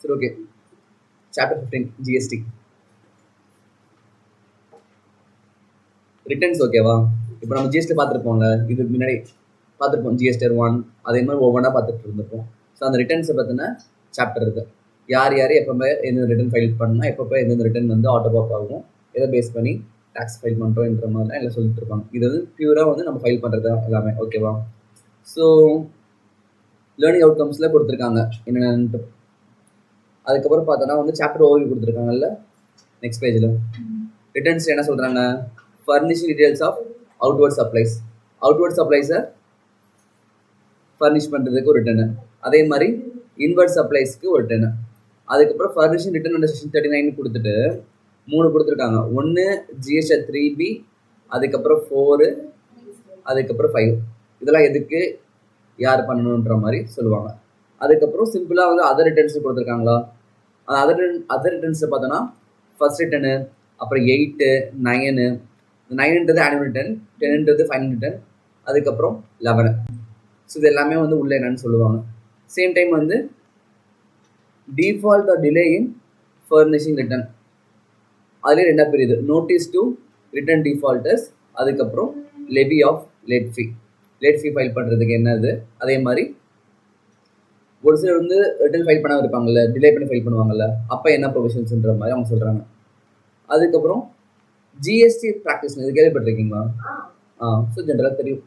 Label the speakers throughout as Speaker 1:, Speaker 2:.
Speaker 1: சரி, okay. Chapter 15 GST returns. ஓகேவா? இப்போ நம்ம ஜிஎஸ்டி பார்த்துருப்போம்ல, இதுக்கு முன்னாடி பார்த்துருப்போம். ஜிஎஸ்டி 1 அதே மாதிரி ஒவ்வொன்றா பார்த்துட்டு இருந்திருப்போம். ஸோ அந்த ரிட்டர்ன்ஸை பற்றின சாப்டர் இருக்குது. யார் எப்போ எந்தெந்த ரிட்டர்ன் ஃபைல் பண்ணால் எப்போ எந்தெந்த ரிட்டர்ன் வந்து ஆட்டோ பாப் ஆகும், எதை பேஸ் பண்ணி டேக்ஸ் ஃபைல் பண்ணுறோன்ற மாதிரிலாம் எல்லாம் சொல்லிட்டு இருப்பாங்க. இது வந்து பியூராக வந்து நம்ம ஃபைல் பண்ணுறது எல்லாமே. ஓகேவா? ஸோ லேர்னிங் அவுட்கம்ஸில் கொடுத்துருக்காங்க என்னென்னு. அதுக்கப்புறம் பார்த்தோன்னா வந்து சாப்டர் ஓவர்வியூ கொடுத்துருக்காங்கல்ல நெக்ஸ்ட் பேஜில். ரிட்டர்ன்ஸ் என்ன சொல்கிறாங்க? Furnishing details of outward supplies. Outward சப்ளைஸை ஃபர்னிஷ் பண்ணுறதுக்கு ஒரு ரிட்டர்னு. அதே மாதிரி இன்வர்ட் சப்ளைஸ்க்கு ஒரு ரிட்டர்னு. அதுக்கப்புறம் ஃபர்னிஷிங் ரிட்டர்ன் அண்டர் செக்ஷன் 39 கொடுத்துட்டு 3 கொடுத்துருக்காங்க. ஒன்று ஜிஎஸ்டி 3B, அதுக்கப்புறம் 4, அதுக்கப்புறம் 5. இதெல்லாம் எதுக்கு யார் பண்ணணுன்ற மாதிரி சொல்லுவாங்க. அதுக்கப்புறம் சிம்பிளாக வந்து அதர் ரிட்டர்ன்ஸ் கொடுத்துருக்காங்களா? அதர் ரிட்டர்ன்ஸை பார்த்தோன்னா ஃபர்ஸ்ட் ரிட்டர்னு, அப்புறம் 8, 9. 9ன்றது ஆனுவல் ரிட்டர்ன், 10ன்றது ஃபைனல் ரிட்டர்ன், அதுக்கப்புறம் 11. ஸோ இது எல்லாமே வந்து உள்ள என்னன்னு சொல்லுவாங்க. சேம் டைம் வந்து default or delay in furnishing return, அதுலேயே 2 பிரியுது. நோட்டீஸ் டு ரிட்டர்ன் டிஃபால்டர்ஸ், அதுக்கப்புறம் levy of late fee. Late fee file பண்ணுறதுக்கு என்னது. அதே மாதிரி ஒரு சிலர் வந்து ரிட்டர்ன் ஃபைல் பண்ண இருப்பாங்கல்ல, டிலே பண்ணி ஃபைல் பண்ணுவாங்கல்ல, அப்போ என்ன ப்ரொவிஷன்ஸ்ன்ற மாதிரி அவங்க சொல்கிறாங்க. அதுக்கப்புறம் ஜிஎஸ்டி ப்ராக்டிஸ் இது கேள்விப்பட்டிருக்கீங்களா? ஸோ ஜென்ரலாக தெரியும்.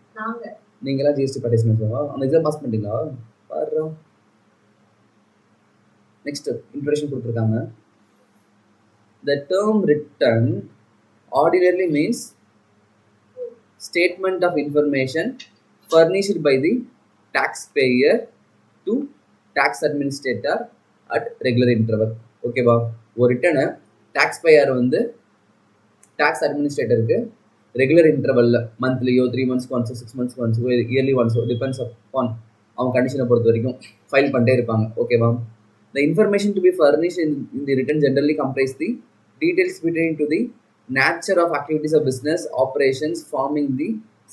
Speaker 1: நீங்களாம் ஜிஎஸ்டி ப்ராக்டிஸ்னர்ஸா? அந்த எக்ஸாம் பாஸ் பண்ணிட்டீங்களா? பாரு. நெக்ஸ்ட் இன்ட்ரோடக்ஷன் கொடுத்துருக்காங்க. The term return ordinarily means statement of information furnished by the taxpayer to tax administrator at regular interval. ஓகேவா? ஒரு ரிட்டர்னை டாக்ஸ்பேயர் வந்து டாக்ஸ் அட்மினிஸ்ட்ரேட்டருக்கு ரெகுலர் இன்டர்வலில் மந்த்லியோ 3 months ஒன்ஸோ 6 months ஒன்ஸோ இயர்லி ஒன்ஸோ டிபெண்ட்ஸ் அப்பான் அவங்க கண்டிஷனை பொறுத்த வரைக்கும் ஃபைல் பண்ணிட்டே இருப்பாங்க. ஓகேவா? The information to be furnished in the return generally comprise the details pertaining to the nature of activities of business operations forming the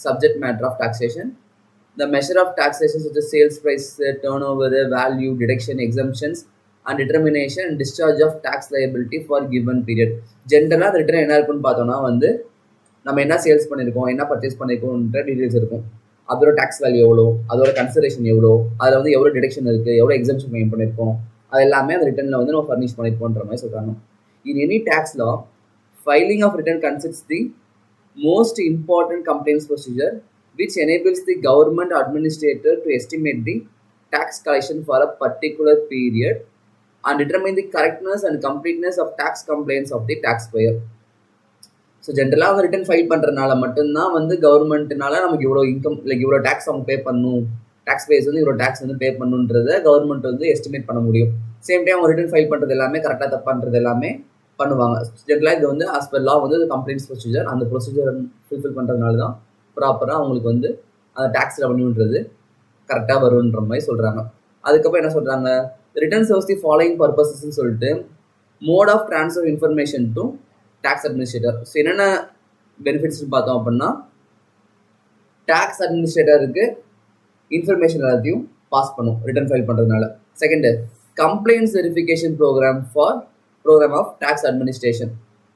Speaker 1: subject matter of taxation, the measure of taxation such as sales price, turnover, value, deduction, exemptions, and determination and discharge of tax liability for given period. ஜென்ரலாக அந்த return என்ன இருக்குன்னு பார்த்தோம்னா வந்து நம்ம என்ன sales பண்ணியிருக்கோம், என்ன பர்ச்சேஸ் பண்ணியிருக்கோன்ற டீட்டெயில்ஸ் இருக்கும். அதோட டேக்ஸ் வேல்யூ எவ்வளோ, அதோட கன்சிடரேஷன் எவ்வளோ, அதில் வந்து எவ்வளோ டிடக்ஷன் இருக்குது, எவ்வளோ எக்ஸம்ஷன் கிளைம் பண்ணியிருக்கோம், அது எல்லாமே அந்த ரிட்டர்னில் வந்து நம்ம ஃபர்னிஷ் பண்ணியிருக்கோன்ற மாதிரி சொல்கிறாங்க. In any tax law, filing of return consists the most important compliance procedure which enables the government administrator to estimate the tax collection for a particular period and determine the correctness and completeness of tax compliance of the taxpayer. So ஜென்ரலாக அவங்க return file பண்ணுறதுனால மட்டும்தான் வந்து கவர்மெண்ட்னால நமக்கு இவ்வளோ income இவ்வளோ tax அவங்க பே பண்ணணும், டேக்ஸ் பேஸ் வந்து இவ்வளோ டேக்ஸ் வந்து பே பண்ணணுன்றதை கவர்மெண்ட் வந்து எஸ்டிமேட் பண்ண முடியும். சேம் டைம் அவங்க ரிட்டர்ன் ஃபைல் பண்ணுறது எல்லாமே கரெக்டாக தப்பான்றது எல்லாமே பண்ணுவாங்க. ஜென்ரலாக இது வந்து ஆஸ் பர் லா வந்து கம்ப்ளைண்ட்ஸ் ப்ரொசீஜர், அந்த ப்ரொசீஜர் ஃபுல்ஃபில் பண்ணுறதுனால தான் ப்ராப்பராக அவங்களுக்கு வந்து அந்த டேக்ஸ் ரெவன்யூன்றது கரெக்டாக வரும்ன்ற மாதிரி சொல்கிறாங்க. அதுக்கப்புறம் என்ன சொல்கிறாங்க? ரிட்டர்ன் சர்வ்ஸ் தி ஃபாலோயிங் பர்பஸஸ்ன்னு சொல்லிட்டு mode of transfer information to tax administrator. So என்னென்ன பெனிஃபிட்ஸ்னு பார்த்தோம் அப்படின்னா, டேக்ஸ் அட்மினிஸ்ட்ரேட்டருக்கு இன்ஃபர்மேஷன் எல்லாத்தையும் பாஸ் பண்ணும் ரிட்டர்ன் ஃபைல் பண்ணுறதுனால. Second, complaints verification program of tax administration.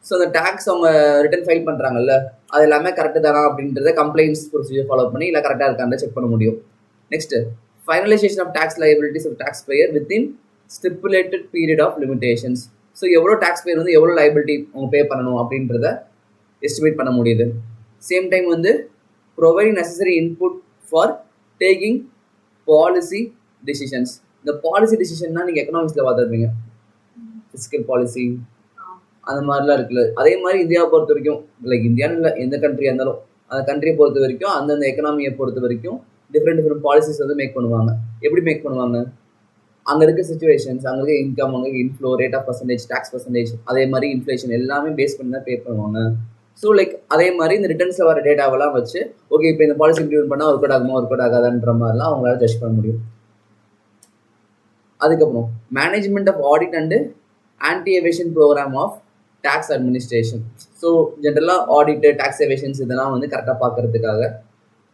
Speaker 1: So அந்த டேக்ஸ் அவங்க ரிட்டர்ன் ஃபைல் பண்ணுறாங்கல்ல, அது எல்லாமே கரெக்டு தானா அப்படின்றத கம்ப்ளைண்ட்ஸ் ப்ரொசீஜர் ஃபாலோ பண்ணி இல்லை கரெக்டாக இருக்கான்னு செக் பண்ண முடியும். Next, finalisation of tax liabilities of tax payer within stipulated period of limitations. So எவ்வளோ டேக்ஸ் பேயர் வந்து எவ்வளோ லைபிலிட்டி அவங்க பே பண்ணணும் அப்படின்றத எஸ்டிமேட் பண்ண முடியுது. சேம் டைம் வந்து providing necessary input for taking policy decisions. இந்த பாலிசி டிசிஷன்னா நீங்கள் எக்கனாமிக்ஸில் பார்த்துருப்பீங்க, ஃபிஸ்கல் பாலிசி அந்த மாதிரிலாம் இருக்குல்ல. அதே மாதிரி இந்தியாவை பொறுத்த வரைக்கும், லைக் இந்தியான்னு இல்லை எந்த கண்ட்ரியாக இருந்தாலும் அந்த கண்ட்ரியை பொறுத்த வரைக்கும் அந்தந்த எக்கனாமியை பொறுத்த வரைக்கும் டிஃப்ரெண்ட் பாலிசிஸ் வந்து மேக் பண்ணுவாங்க. எப்படி மேக் பண்ணுவாங்க? அங்கே இருக்க சுச்சுவேஷன்ஸ், அங்கே இருக்க இன்கம், அங்கே inflow, rate of percentage, tax percentage, அதே மாதிரி இன்ஃப்ளேஷன் எல்லாமே பேஸ் பண்ணி தான் பே பண்ணுவாங்க. ஸோ லைக் அதே மாதிரி இந்த ரிட்டர்ன்ஸில் வர டேட்டாவெல்லாம் வச்சு ஓகே இப்போ இந்த பாலிசி இம்ப்ளிமெண்ட் பண்ணால் ஒர்க் அவுட் ஆகுமா ஒர்க் அவுட் ஆகாதான்ற மாதிரிலாம் அவங்களால ஜட்ஜ் பண்ண முடியும். அதுக்கப்புறம் management of audit and anti evasion program of tax administration. So ஜென்ரலாக ஆடிட்டு, டேக்ஸ் எவேஷன்ஸ் இதெல்லாம் வந்து கரெக்டாக பார்க்கறதுக்காக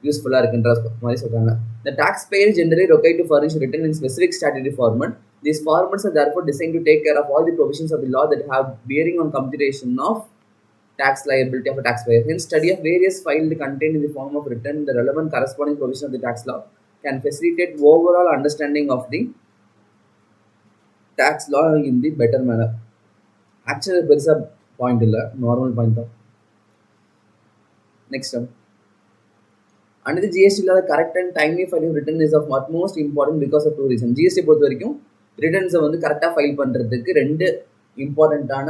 Speaker 1: யூஸ்ஃபுல்லாக இருக்குன்ற மாதிரி சொல்கிறாங்க. The taxpayer generally required to furnish written in specific statutory format These formats are therefore designed to take care of all the provisions of the law that have bearing on computation of tax liability of a taxpayer. Hence, study of various files contained in the form of written the relevant corresponding provision of the tax law can facilitate overall understanding of the tax law in the better manner. Actually, there is a point illa normal point தான். Next one. Under the GST law, the correct and timely filing return is of utmost important because of two reasons. GST பொறுத்த வரைக்கும் ரிட்டர்ன்ஸை வந்து கரெக்டாக file பண்ணுறதுக்கு ரெண்டு இம்பார்ட்டண்ட்டான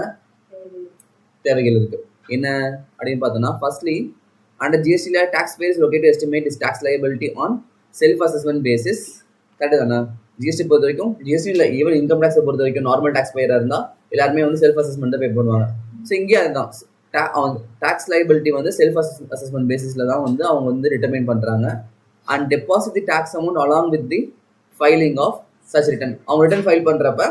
Speaker 1: தேவைகள் இருக்குது. என்ன அப்படின்னு பார்த்தோன்னா, ஃபர்ஸ்ட்லி அண்டர் ஜிஎஸ்டியில் tax payers locate estimate is tax liability on self assessment basis. Correct தானே? ஜிஎஸ்டி பொறுத்த வரைக்கும் ஜிஎஸ்டி இல்லை, ஈவன் இன்கம் டேக்ஸை பொறுத்த வரைக்கும் நார்மல் டேக்ஸ் பேயராக இருந்தால் எல்லாருமே வந்து செல்ஃப் அசஸ்மெண்ட்டை பே பண்ணுவாங்க. ஸோ இங்கே அதுதான் டேக்ஸ் லைபிலிட்டி வந்து செல்ஃப் அசஸ்மெண்ட் பேசிஸில் தான் வந்து அவங்க வந்து டிட்டர்மைன் பண்ணுறாங்க. And deposit the tax amount along with the filing of such return. அவங்க ரிட்டர்ன் ஃபைல் பண்ணுறப்ப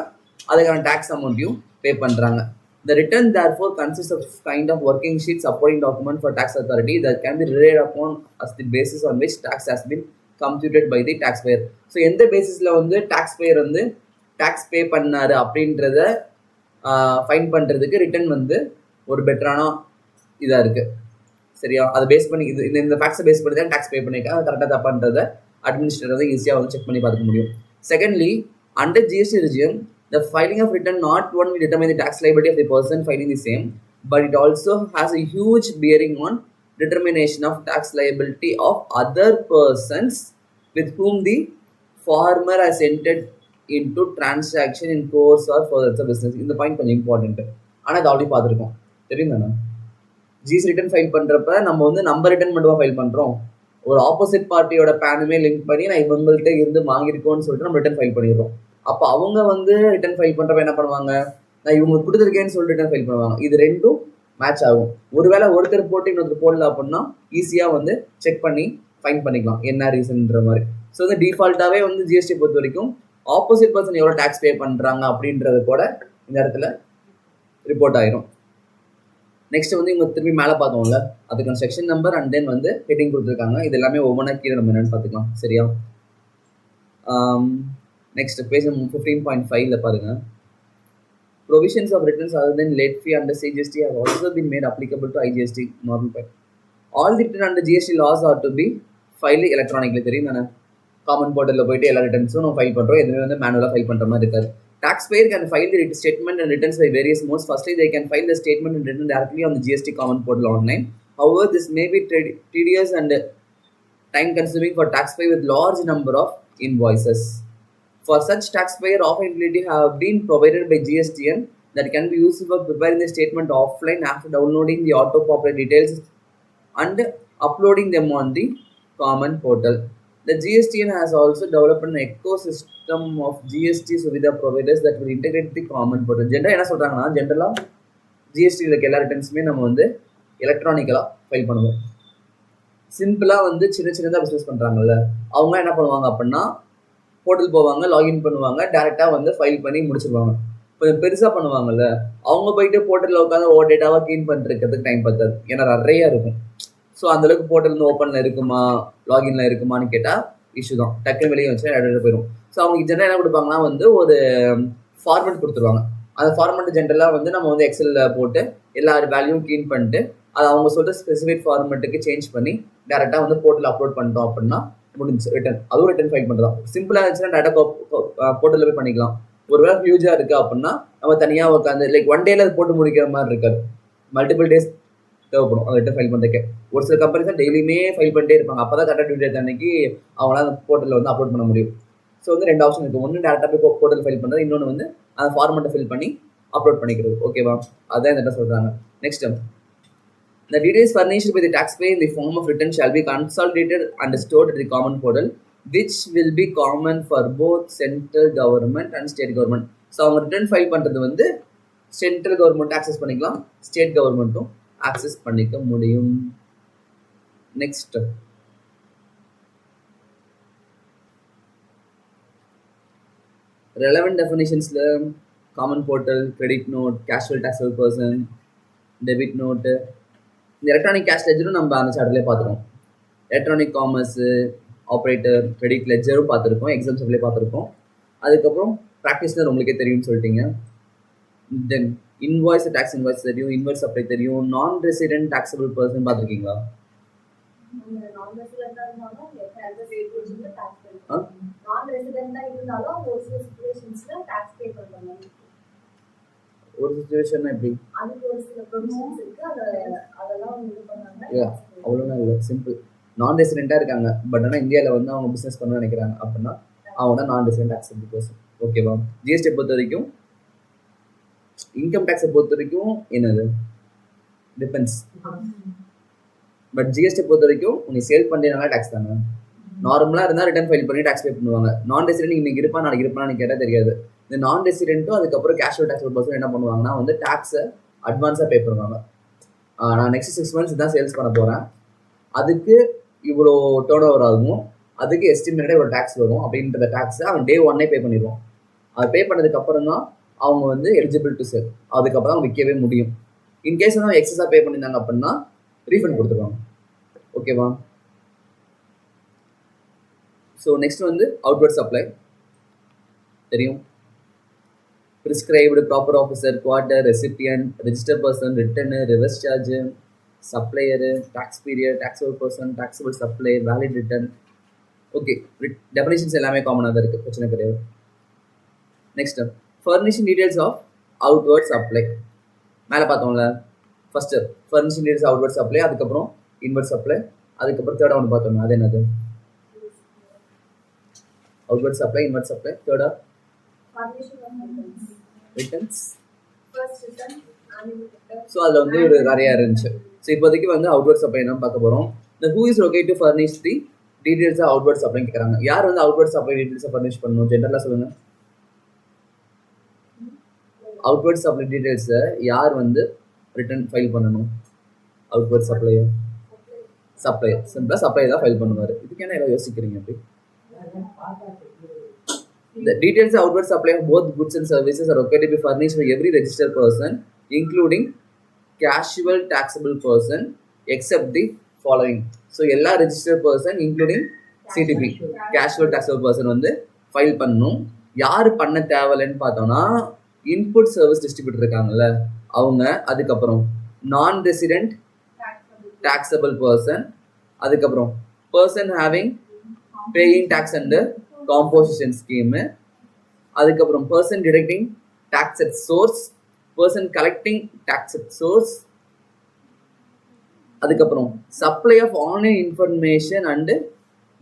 Speaker 1: அதுக்கான டேக்ஸ் அமௌண்ட்டையும் பே பண்ணுறாங்க. The return therefore consists of kind of working sheet supporting document for tax authority that can be relied upon as the basis on which tax has been computed by the taxpayer. So எந்த பேசிஸில் வந்து taxpayer வந்து tax பே பண்ணாரு அப்படின்றத fine பண்ணுறதுக்கு return வந்து ஒரு பெட்டரான இதாக இருக்குது. சரியா? அதை பேஸ் பண்ணி இது இந்த ஃபேக்ட்ஸை பேஸ் பண்ணி தான் டேக்ஸ் பே பண்ணியிருக்காங்க. அது கரெக்டாக தப்பான்றதை அட்மினிஸ்ட்ரேட்டர் ஈஸியாக வந்து செக் பண்ணி பார்த்துக்க முடியும். Secondly, under GST regime, the filing of return not only determine the tax liability of the person filing the same, but it also has a huge bearing on determination of tax liability of other persons with whom the farmer has entered into transaction in course or further the business. இந்த point கொஞ்சம் important. ஆனால் அது already பார்த்துருக்கோம், தெரியும் தானே? GST return file பண்ணுறப்ப நம்ம வந்து நம்ம ரிட்டர்ன் மட்டும் ஃபைல் பண்ணுறோம். ஒரு ஆப்போசிட் பார்ட்டியோட பேனுமே லிங்க் பண்ணி நான் இவங்கள்ட்ட இருந்து வாங்கியிருக்கோன்னு சொல்லிட்டு நம்ம ரிட்டர்ன் ஃபைல் பண்ணிடுறோம். அப்போ அவங்க வந்து ரிட்டர்ன் ஃபைல் பண்ணுறப்ப என்ன பண்ணுவாங்க, நான் இவங்களுக்கு கொடுத்துருக்கேன்னு சொல்லிட்டு ரிட்டர்ன் ஃபைல் பண்ணுவாங்க. இது ரெண்டும் மேட்ச் ஆகும். ஒருவேளை ஒருத்தர் போட்டு இன்னொருத்தர் போடல அப்படின்னா ஈஸியாக வந்து செக் பண்ணி ஃபைன் பண்ணிக்கலாம் என்ன ரீசன்ன்ற மாதிரி. ஸோ வந்து டிஃபால்ட்டாகவே வந்து ஜிஎஸ்டி பொறுத்த வரைக்கும் ஆப்போசிட் பர்சன் எவ்வளோ டேக்ஸ் பே பண்ணுறாங்க அப்படின்றது கூட இந்த இடத்துல ரிப்போர்ட் ஆயிரும். நெக்ஸ்ட் வந்து இவங்க திரும்பி மேலே பார்த்தோம்ல, அதுக்கான செக்ஷன் நம்பர் அண்ட் தென் வந்து ஹெட்டிங் கொடுத்துருக்காங்க. இது எல்லாமே ஒவ்வொன்றா கீழே நம்ம என்னென்னு பார்த்துக்கலாம். சரியா? நெக்ஸ்ட் பேஜ் 15.5ல பாருங்க. Provisions of returns other than late fee under CGST have also been made applicable to IGST normal pay. All the return under GST laws are to be filed electronically. தெரியும் தானே? Common போர்ட்டலில் போயிட்டு எல்லா ரிட்டர்ன்ஸும் நம்ம file பண்ணுறோம். எதுவுமே வந்து மேனுவலாக ஃபைல் பண்ணுற மாதிரி இருக்காது. Taxpayer can file the statement and returns by various modes. Firstly, they can file the statement and return directly on the GST common portal online. However, this may be tedious and time consuming for taxpayer with large number of invoices. For such, taxpayer opportunity have been provided by GSTN that can be used for preparing the statement offline after downloading the auto-populate details and uploading them on the common portal. The GSTN has also developed an ecosystem of GST Suvidha providers that will integrate the common portal. Generally, என்ன சொல்றாங்கன்னா, ஜென்ரலா GST இருக்க எல்லா ரிட்டர்ன்ஸுமே நம்ம வந்து எலக்ட்ரானிக்கலாக file பண்ணுவோம். சிம்பிளாக வந்து சின்னதாக பிஸ்னஸ் பண்ணுறாங்கல்ல, அவங்க என்ன பண்ணுவாங்க அப்படின்னா போர்ட்டல் போவாங்க, லாகின் பண்ணுவாங்க, டேரெக்டாக வந்து ஃபைல் பண்ணி முடிச்சிருவாங்க. இப்போ பெருசாக பண்ணுவாங்கல்ல, அவங்க போயிட்டு போர்ட்டலில் உட்காந்து டேட்டாவாக க்ளீன் பண்ணிருக்கிறதுக்கு டைம் பார்த்தாது. ஏன்னா நிறையா இருக்கும். ஸோ அந்தளவுக்கு போர்ட்டல் வந்து ஓப்பனில் இருக்குமா, லாகின்ல இருக்குமான்னு கேட்டால் இஷ்யூ தான். டக்குனு வெளியே வச்சு எடுத்துகிட்டு போயிடும். ஸோ அவங்க ஜென்ரலாக என்ன கொடுப்பாங்கன்னா வந்து ஒரு ஃபார்மெட் கொடுத்துருவாங்க. அந்த ஃபார்மெட் ஜென்ரலாக வந்து நம்ம வந்து எக்ஸலில் போட்டு எல்லா வேல்யூவும் க்ளீன் பண்ணிட்டு அதை அவங்க சொல்கிற ஸ்பெசிஃபிக் ஃபார்மெட்டுக்கு சேஞ்ச் பண்ணி டேரெக்டாக வந்து போர்ட்டலில் அப்லோட் பண்ணிட்டோம் அப்படின்னா முடிஞ்சு ரிட்டர்ன். அதுவும் ரிட்டர்ன் ஃபைல் பண்ணுறோம். சிம்பிளாக இருந்துச்சுன்னா டேட்டா போர்ட்டலில் போய் பண்ணிக்கலாம். ஒருவேளை ஹியூஜாக இருக்குது அப்படின்னா நம்ம தனியாக உட்காந்து லைக் ஒன் டேல அது போட்டு முடிக்கிற மாதிரி இருக்காது. மல்டிபிள் டேஸ் தேவைப்படும் அது ரிட்டர்ன் ஃபைல் பண்ணுறதுக்கு. ஒரு சில கம்பெனிஸ் தான் டெய்லியுமே ஃபைல் பண்ணிட்டே இருப்பாங்க. அப்போ தான் கரெக்டாக டியூட்டி அன்னைக்கு அவங்களால அந்த போர்ட்டலில் வந்து அப்லோட் பண்ண முடியும். ஸோ வந்து ரெண்டு ஆப்ஷன் இருக்குது. ஒன்று டேரெக்டாக போய் போர்ட்டல் ஃபைல் பண்ணுறது, இன்னொன்று வந்து அந்த ஃபார்மெட்டை ஃபில் பண்ணி அப்லோட் பண்ணிக்கிறது. ஓகேவா? அதுதான் இந்த இடத்துல சொல்கிறாங்க. Next, the details furnished by the taxpayer in the form of return shall be consolidated and stored at the common portal, which will be common for both central government and state government. So அவங்க return file பண்ணுறது வந்து central government access பண்ணிக்கலாம், state கவர்மெண்ட்டும் access பண்ணிக்க முடியும். Next, relevant டெஃபினிஷன்ஸில் common portal, credit note, casual taxable person, debit note, இந்த electronic cash லெஜரும் நம்ம அந்த சார்ட்லேயே பார்த்துருக்கோம். எலக்ட்ரானிக் காமர்ஸு, ஆப்ரேட்டர், கிரெடிட் லெஜரும் பார்த்துருக்கோம், எக்ஸாம்ஸ்லேயே பார்த்துருக்கோம். அதுக்கப்புறம் ப்ராக்டிஸ்னால் உங்களுக்கே தெரியும்னு சொல்லிட்டீங்க. தென் இன்வாய்ஸ் டேக்ஸ் இன்வாய்ஸ் தெரியும், இன்வெர்ஸ் சப்ளை தெரியும். நான் ரெசிடென்ட் டாக்ஸபிள் பர்சன் பார்த்துருக்கீங்களா? ஒரு சிச்சுவேஷன் எப்படி அவ்வளோலாம் இல்லை, சிம்பிள். நான் ரெசிடென்ட்டாக இருக்காங்க, பட் ஆனால் இந்தியாவில் வந்து அவங்க பிஸ்னஸ் பண்ண நினைக்கிறாங்க அப்படின்னா அவங்க தான் நான் ரெசிடென்ட் டாக்ஸபிள் பர்சன். ஓகேவா? ஜிஎஸ்டி பொறுத்த வரைக்கும், இன்கம் டேக்ஸை பொறுத்த வரைக்கும் என்னது டிபெண்ட்ஸ். பட் ஜிஎஸ்டி பொறுத்த வரைக்கும் நீ சேல் பண்ணுறதுனால டேக்ஸ் தானே. நார்மலாக இருந்தால் ரிட்டர்ன் ஃபைல் பண்ணி டேக்ஸ் பே பண்ணுவாங்க. நான் ரெசிடென்ட் இன்னைக்கு இருப்பா நாளைக்கு இருப்பான்னு கேட்டால் தெரியாது. இந்த நான் ரெசிடென்ட்டும் அதுக்கப்புறம் கேஷுவல் டாக்ஸபிள் பர்சன் என்ன பண்ணுவாங்கன்னா வந்து டேக்ஸை அட்வான்ஸாக பே பண்ணுவாங்க. நான் நெக்ஸ்ட் 6 months தான் சேல்ஸ் பண்ண போகிறேன், அதுக்கு இவ்வளோ டேர்ன் ஓவர் ஆகும், அதுக்கு எஸ்டிமேட்டாக இவ்வளோ டேக்ஸ் வரும் அப்படின்ற டேக்ஸை அவன் டே 1 பே பண்ணிடுவான். அது பே பண்ணதுக்கப்புறம் தான் அவங்க வந்து எலிஜிபிள் டு சேல், அதுக்கப்புறம் தான் அவங்க விற்கவே முடியும். இன்கேஸ் வந்து எக்ஸஸாக பே பண்ணியிருந்தாங்க அப்படின்னா ரீஃபண்ட் கொடுத்துருவாங்க. ஓகேவா? ஸோ நெக்ஸ்ட் வந்து அவுட்வர்ட் சப்ளை தெரியும். Prescribed, proper officer, quarter, recipient, register person, return, reverse charge, supplier, tax period, taxable person, taxable supply, valid return. Okay, definitions எல்லாமே காமனாக தான் இருக்குது, பிரச்சனை கிடையாது. Next furnishing details of outward supply. மேலே பார்த்தோம்ல, first furnishing details outward supply, அதுக்கப்புறம் inward supply, அதுக்கப்புறம் தேர்டாக ஒன்று பார்த்தோம். அது என்னது? Outward supply, inward supply. தேர்டா ரிட்டர்ன்ஸ். ஸோ அதில் வந்து ஒரு நிறையா இருந்துச்சு. ஸோ இப்போதைக்கு வந்து அவுட்வர்ட் சப்ளை என்ன பார்க்க போகிறோம். இந்த who is okay to furnish the details of outward சப்ளைன்னு கேட்குறாங்க. யார் வந்து அவுட்வர்ட் சப்ளை டீடைல்ஸை ஃபர்னிஷ் பண்ணணும்? ஜென்ரலாக சொல்லுங்கள். அவுட்வர்ட் சப்ளை டீடைல்ஸை யார் வந்து ரிட்டர்ன் ஃபைல் பண்ணணும்? Outward supplier. சப்ளையர், சிம்பிளாக சப்ளையர் தான் ஃபைல் பண்ணுவார். இதுக்கு என்ன எல்லாம் யோசிக்கிறீங்க? அப்படி the details of outward supply of both goods and services are okay to be furnished by every registered person, including casual taxable person, except the following. So எல்லா registered person including CTP, casual taxable person வந்து file பண்ணணும். யார் பண்ண தேவையில்லைன்னு பார்த்தோம்னா input service distributor இருக்காங்கல்ல அவங்க, அதுக்கப்புறம் நான் ரெசிடென்ட் taxable person, அதுக்கப்புறம் person having paying tax under composition scheme, அதுக்கப்புறம் person deducting tax at source, person collecting tax at source, அதுக்கப்புறம் supply of online information and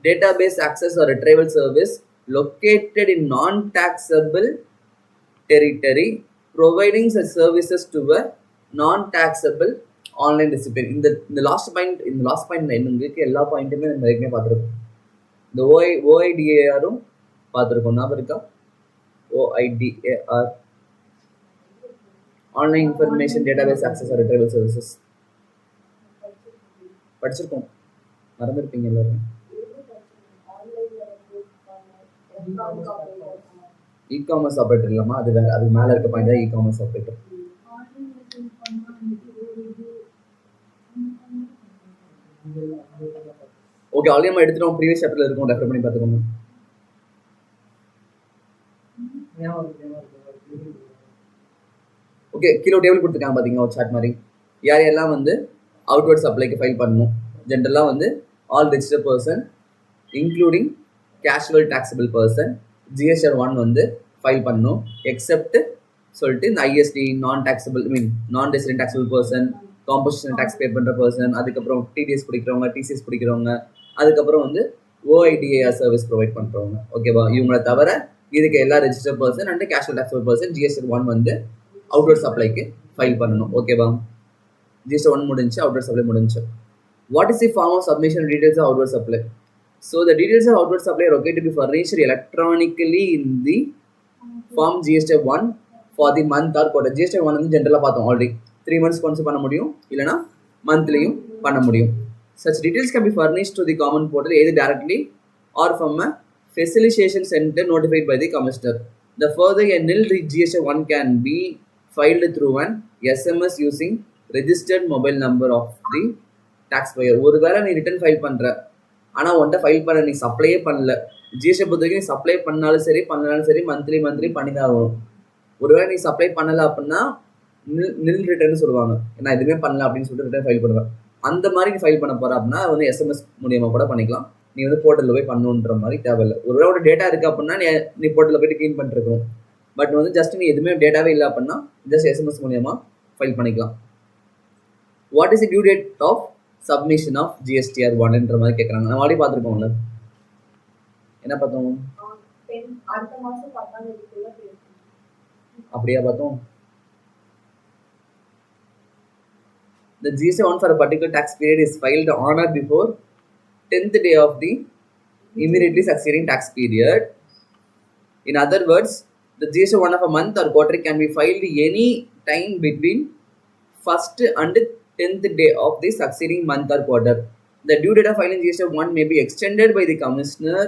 Speaker 1: database access or retrieval service located in non-taxable territory, providing such services to a non-taxable online recipient. இந்த last point என்னங்களுக்கு எல்லா பாயிண்ட்டுமே நம்ம ஏற்கனவே பார்த்துருக்கோம். இந்த ஓஐடிஏஆரும் பார்த்துருக்கோம், ஞாபகம் இருக்கா? OIDAR, online information database access or retrieval services படிச்சிருக்கோம், மறந்துருப்பீங்க எல்லாரும். இ-காமர்ஸ் ஆப்ரேட்டர் இல்லாமல் அது வேறு, அதுக்கு மேலே இருக்க பாயிண்ட் தான் இ-காமர்ஸ் ஆப்ரேட்டர். ஓகே, ஆல்ரெடி நம்ம எடுத்துட்டோம், ப்ரீவியஸ் சாப்டர்ல இருக்கும், ரெஃபர் பண்ணி பார்த்துக்கோங்க. ஓகே, கீழே டேபிள் கொடுத்துருக்காங்க பார்த்தீங்கன்னா ஒரு சார்ட் மாதிரி. யார் எல்லாம் வந்து அவுட்வர்ட் சப்ளைக்கு ஃபைல் பண்ணணும்? ஜென்ரலாக வந்து all registered person including casual taxable person GSR 1 வந்து ஃபைல் பண்ணணும். எக்ஸப்ட் சொல்லிட்டு இந்த ISD non taxable non resident taxable person, composition tax pay பண்ணுற பர்சன், அதுக்கப்புறம் TDS பிடிக்கிறவங்க, TCS பிடிக்கிறவங்க, அதுக்கப்புறம் வந்து OIDAR சர்வீஸ் ப்ரொவைட் பண்ணுறவங்க. ஓகேவா? இவங்களை தவிர இதுக்கு எல்லா register person and casual taxable person GSR 1 வந்து அவுட்வர்ட் சப்ளைக்கு ஃபைல் பண்ணணும். ஓகேவா? GSR 1 முடிஞ்சு, அவுட்வர்ட் சப்ளை முடிஞ்சு. What is the form of submission details of outward supply? So the details of outward supply are okay to be furnished electronically in the form GST 1 for the month or quarter. GST 1 வந்து ஜென்ரலாக பார்த்தோம் already, 3 months once பண்ண முடியும், இல்லைனா மந்த்லியும் பண்ண முடியும். Such details can be furnished to the common portal either directly or from a facilitation center notified by the commissioner. The further a nil GST 1 can be filed through an SMS using registered mobile number of the taxpayer. ஒருவேளை நீ return file பண்ணுற ஆனால் உன்ட்ட file பண்ண நீ சப்ளையே பண்ணல. GST பொறுத்த வரைக்கும் நீ சப்ளை பண்ணாலும் சரி பண்ணனாலும் சரி மந்த்லி பண்ணி தான் ஆகணும். ஒருவேளை நீ சப்ளை பண்ணலை அப்படின்னா நில் ரிட்டர்ன் சொல்லுவாங்க. நான் எதுவுமே பண்ணல அப்படின்னு சொல்லிட்டு ரிட்டர்ன் ஃபைல் பண்ணுவேன். அந்த மாதிரி நீ ஃபைல் பண்ண போற அப்படின்னா வந்து எஸ்எம்எஸ் மூலியமாக கூட பண்ணிக்கலாம். நீ வந்து போர்ட்டலில் போய் பண்ணணுன்ற மாதிரி தேவையில்லை. ஒருவேளை ஒரு டேட்டா இருக்குது அப்படின்னா நீ போர்ட்டலில் போய்ட்டு க்ளீன் பண்ணிருக்கணும். பட் வந்து ஜஸ்ட் நீ எதுவுமே டேட்டாவே இல்லை அப்படின்னா ஜஸ்ட் எஸ்எம்எஸ் மூலியமாக ஃபைல் பண்ணிக்கலாம். What is the due date of submission of GSTR 1ன்ற மாதிரி கேட்குறாங்க. நம்ம ஆல்ரெடி பார்த்துருக்கோம்ல. என்ன பார்த்தோம்? அப்படியா பார்த்தோம்? The GST 1 for a particular tax period is filed on or before 10th day of the immediately succeeding tax period. In other words, the GST 1 of a month or quarter can be filed any time between 1st and 10th day of the succeeding month or quarter. The due date of filing GST 1 may be extended by the commissioner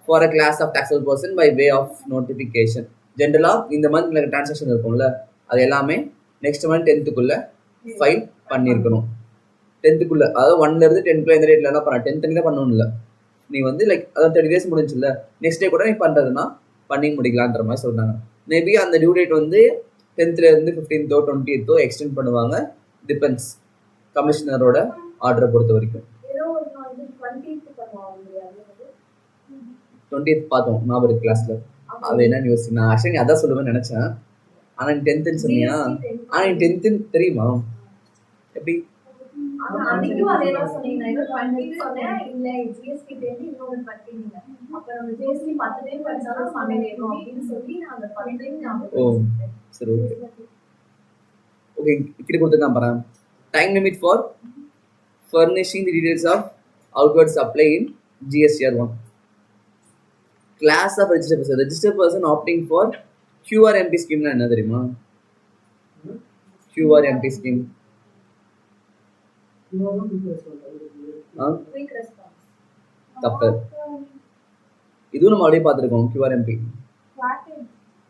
Speaker 1: for a class of taxable person by way of notification. Generally, இந்த month எனக்கு transaction இருக்கும்ல, அது எல்லாமே next month 10th file பண்ணியிருக்கணும். 10th அதாவது 1லேருந்து 10th எந்த டேட்ல பண்ண 10th தான் பண்ணணும் இல்லை. நீ வந்து லைக் அதாவது 30 days முடிஞ்சுல்ல, நெக்ஸ்ட் டே கூட நீ பண்ணுறதுன்னா பண்ணி முடிக்கலான்ற மாதிரி சொல்கிறாங்க. மேபி அந்த டியூ டேட் வந்து 10th 15th 20th எக்ஸ்டெண்ட் பண்ணுவாங்க. டிபெண்ட்ஸ் கமிஷனரோட ஆர்டரை பொறுத்த வரைக்கும். 20th பார்த்தோம் ஞாபகம் கிளாஸ்ல. அது என்ன நியூஸ்? நான் ஆக்சுவலி அதான் சொல்லுவேன்னு நினைச்சேன். ஆனால் நீ 10th சொன்னியா? ஆனால் நீ 10th தெரியுமா? எப்படி? ஓ சரி, ஓகே ஓகே. இப்படி கொடுத்துருக்கான் பாரு. Time limit for furnishing the details of outward supply in GSTR 1. Class of registered person. Registered person opting for QRMP scheme என்ன தெரியுமா? QRMP scheme தப்பு. இதுவும் நம்ம அப்படியே பார்த்துருக்கோம். QRMP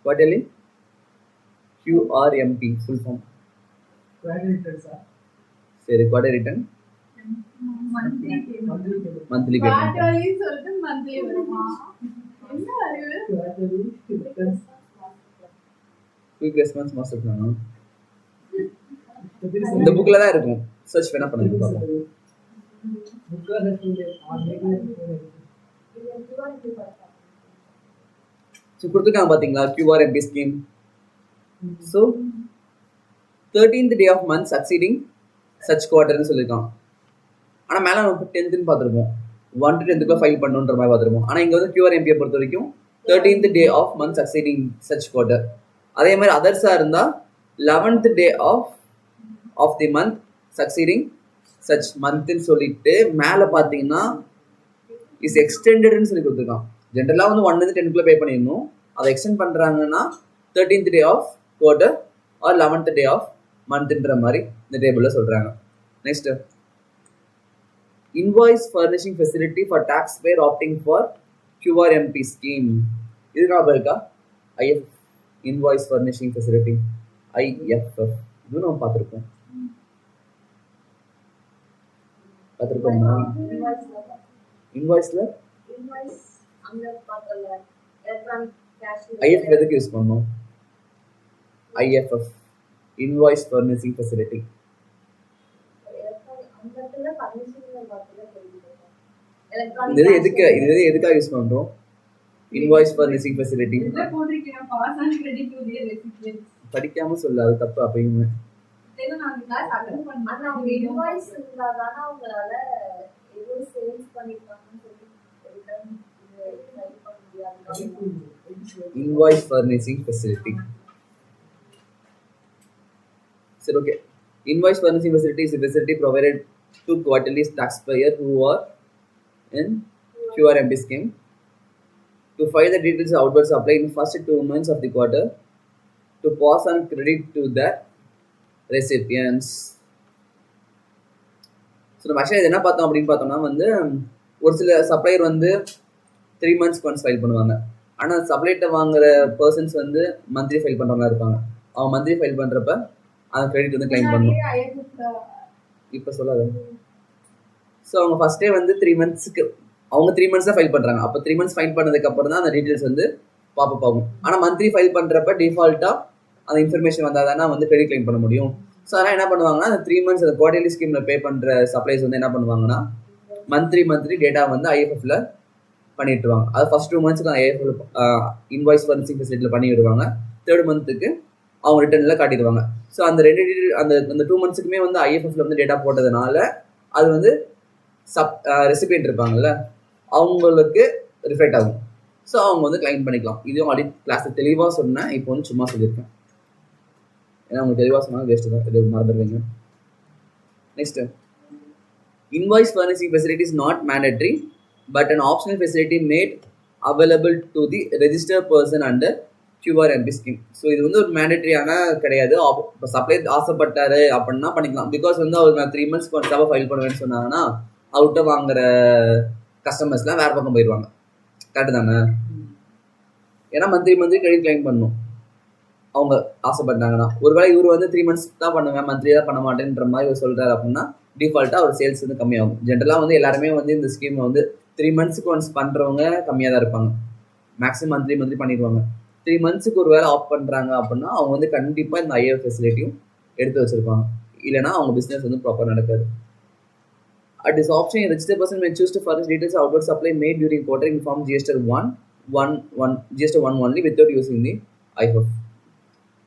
Speaker 1: quarterly QRMP full form சரி. Quarter return monthly payment. Quick response master plan இந்த புக்ல தான் இருக்கும். சர்ச் வேணா பண்ணுங்க பாப்போம். சோ கொடுத்துருக்காங்க பாத்தீங்களா QRMP scheme. So 13th day of month succeeding such quarterன்னு சொல்லியிருக்கான். ஆனால் மேலே நம்ம 10th பார்த்துருப்போம். 1 to 10th ஃபைல் பண்ணுன்ற மாதிரி பார்த்துருப்போம். ஆனால் இங்கே வந்து QRMP பொறுத்த வரைக்கும் 13th day of month succeeding such quarter. அதே மாதிரி அதர்ஸாக இருந்தால் 11th day of the month succeeding such monthன்னு சொல்லிட்டு மேலே பார்த்தீங்கன்னா இஸ் எக்ஸ்டெண்டட்னு சொல்லி கொடுத்துருக்கான். ஜென்ரலாக வந்து 1 to 10th பே பண்ணிடணும். அதை எக்ஸ்டெண்ட் பண்ணுறாங்கன்னா 13th day of quarter or 11th day of monthன்ற மாதிரி இந்த டேபிளில் சொல்கிறாங்க. Next invoice furnishing facility for taxpayer opting for QRMP scheme. இது ஞாபகம் இருக்கா? IFF invoice furnishing facility IFF இது நம்ம பார்த்துருக்கோம். பார்த்துருக்கோமா? இன்வாய்ஸ்ல IFF எதுக்கு யூஸ் பண்ணோம்? IFF invoice furnishing facility. இது எதுக்காக யூஸ் பண்றோம்? Invoice furnishing facility. படிக்காம சொல்ல அது தப்பு. அப்பயுமே invoice furnishing facility. சரி, okay. Invoice furnishing facility is a facility provided to quarterly taxpayers who are in QRMP scheme to file the details of outward supply in first 2 months of the quarter to pass on credit to the recipients. So நம்ம ஆக்சுவலாக இது என்ன பார்த்தோம் அப்படின்னு பார்த்தோம்னா வந்து ஒரு சில சப்ளையர் வந்து 3 months ஒன்ஸ் ஃபைல் பண்ணுவாங்க. ஆனால் சப்ளைட்ட வாங்குற பர்சன்ஸ் வந்து மந்த்லி ஃபைல் பண்ணுறவங்களா இருப்பாங்க. அவங்க மந்த்லி ஃபைல் பண்ணுறப்ப அந்த கிரெடிட் வந்து கிளைம் பண்ணணும். இப்போ சொல்லாத. ஸோ அவங்க ஃபஸ்ட்டே வந்து 3 மந்த்ஸ்க்கு அவங்க 3 மந்த்ஸ் தான் ஃபைல் பண்ணுறாங்க. அப்போ 3 மந்த்ஸ் ஃபைல் பண்ணதுக்கு அப்புறம் தான் அந்த டீட்டெயில்ஸ் வந்து பாப்பப் ஆகும். ஆனால் மந்த்லி ஃபைல் பண்ணுறப்ப டிஃபால்ட்டாக அந்த இன்ஃபர்மேஷன் வந்தால் தானே வந்து கிரெடிட் கிளைம் பண்ண முடியும். ஸோ அதனால் என்ன பண்ணுவாங்கன்னா அந்த 3 மந்த்ஸ் அந்த குவார்டர்லி ஸ்கீமில் பே பண்ணுற சப்ளைஸ் வந்து என்ன பண்ணுவாங்கன்னா மந்த்லி டேட்டா வந்து ஐஎஃப்எஃப்ல பண்ணிட்டுருவாங்க. அது ஃபர்ஸ்ட் 2 மந்த்ஸ்க்கு ஐஎஃப்எஃப்ல இன்வாய்ஸ் ஃபர்னிஷிங் ஃபெசிலிட்டியில் பண்ணி விடுவாங்க. 3rd மந்த்துக்கு அவங்க ரிட்டர்னில் காட்டிடுவாங்க. ஸோ அந்த அந்த 2 மந்த்ஸுக்குமே வந்து ஐஎஃப்எஃப்ல வந்து டேட்டா போட்டதுனால அது வந்து ரெசிபியன்ட் இருப்பாங்கல்ல அவங்களுக்கு ரிஃப்ளெக்ட் ஆகும். ஸோ அவங்க வந்து கிளைம் பண்ணிக்கலாம். இதுவும் ஆல்ரெடி கிளாஸில் தெளிவாக சொன்னேன். இப்போ வந்து சும்மா சொல்லியிருக்கேன். ஏன்னா அவங்க தெளிவாக சொன்னால் வேஸ்ட்டு தான், இது மறந்துடுவீங்க. Next, invoice furnishing facility is not mandatory but an optional facility made available to the register person under QRMP scheme. So இது வந்து ஒரு மேண்டட்ரியான கிடையாது. இப்போ சப்ளை ஆசைப்பட்டாரு அப்படின்னா பண்ணிக்கலாம். பிகாஸ் வந்து அவர் நான் 3 மந்த்ஸ்க்கு ஒன்ஸாக ஃபைல் பண்ணுவேன்னு சொன்னாங்கன்னா அவர்கிட்ட வாங்குற கஸ்டமர்ஸ்லாம் வேறு பக்கம் போயிடுவாங்க. கரெக்டு தானே? ஏன்னா மந்த்லி கிரெடிட் கிளைம் பண்ணணும் அவங்க ஆசைப்பட்டாங்கன்னா. ஒருவேளை இவர் வந்து 3 மந்த்ஸ் தான் பண்ணுவேன், மந்த்லி தான் பண்ண மாட்டேன்ற மாதிரி இவர் சொல்கிறாரு அப்படின்னா டிஃபால்ட்டாக அவர் சேல்ஸ் வந்து கம்மியாகும். ஜென்ரலாக வந்து எல்லாருமே வந்து இந்த ஸ்கீமை வந்து 3 மந்த்ஸ்க்கு ஒன்ஸ் பண்ணுறவங்க கம்மியாக தான் இருப்பாங்க. மேக்ஸிமம் மந்த்லி பண்ணிடுவாங்க. 3 மந்த்ஸுக்கு ஒரு வேலை ஆஃப் பண்ணுறாங்க அப்படின்னா அவங்க வந்து கண்டிப்பாக இந்த ஐஎஃப் ஃபெசிலிட்டியும் எடுத்து வச்சுருப்பாங்க. இல்லைனா அவங்க பிஸ்னஸ் வந்து ப்ராப்பர் நடக்காது. At this option, a registered person may choose to furnish details of outward supply made during quarter inform GST 1 only without using the IFF.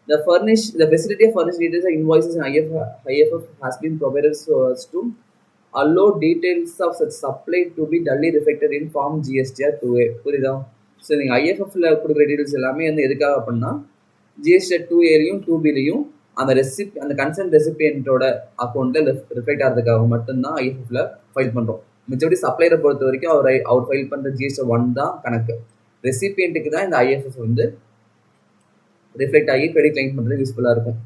Speaker 1: The facility of furnished details of invoices in IFF has been provided so as to allow details of such supply to be duly reflected in Form GSTR 2A. புரியுதா? So நீங்கள் ஐஎஃப்எஃப்ல கொடுக்குற details எல்லாமே வந்து எதுக்காக அப்படின்னா GSTR 2Aலையும் 2Bலையும் அந்த concern ரெசிபியன்ட்டோட அக்கௌண்ட்டில் reflect ஆகிறதுக்காக மட்டும்தான் ஐஎஃப்எஃப்ல ஃபைல் பண்ணுறோம். மிச்சபடி சப்ளையரை பொறுத்த வரைக்கும் அவர் ஃபைல் பண்ணுற GSTR 1 தான் கணக்கு. ரெசிபியன்ட்டுக்கு தான் இந்த ஐஎஃப்எஃப் வந்து ரிஃப்ளெக்ட் ஆகி கிரெடிட் கிளைம் பண்ணுறது யூஸ்ஃபுல்லாக இருக்கும்.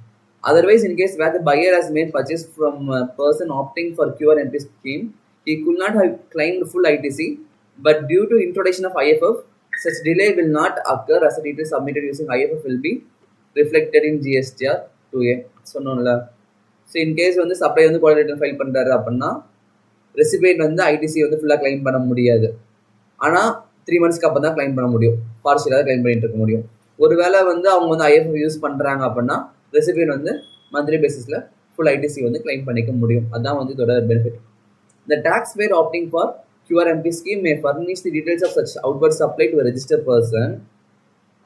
Speaker 1: Otherwise, in case where the buyer has made purchase from a person opting for QRMP scheme, he could not have claimed full ITC, but due to introduction of IFF, such delay will not occur as the details submitted using IFF will be reflected in GSTR 2A. சொன்னோம்ல. So in case வந்து supply வந்து quality return file பண்ணுறாரு அப்படின்னா recipient வந்து ITC வந்து ஃபுல்லாக claim பண்ண முடியாது. ஆனால் 3 மந்த்ஸ்க்கு அப்போ தான் கிளைம் பண்ண முடியும். பார்ஷியலாக கிளைம் பண்ணிட்டு இருக்க முடியும். ஒருவேளை வந்து அவங்க வந்து ஐஎஃப்எஃப் யூஸ் பண்ணுறாங்க அப்படின்னா ரெசிபியன்ட் வந்து மந்த்லி பேசிஸில் ஃபுல் ஐடிசி வந்து கிளைம் பண்ணிக்க முடியும். அதுதான் வந்து இதோட benefit. The taxpayer opting for QRMP scheme may furnish the details of such outward supply to a registered person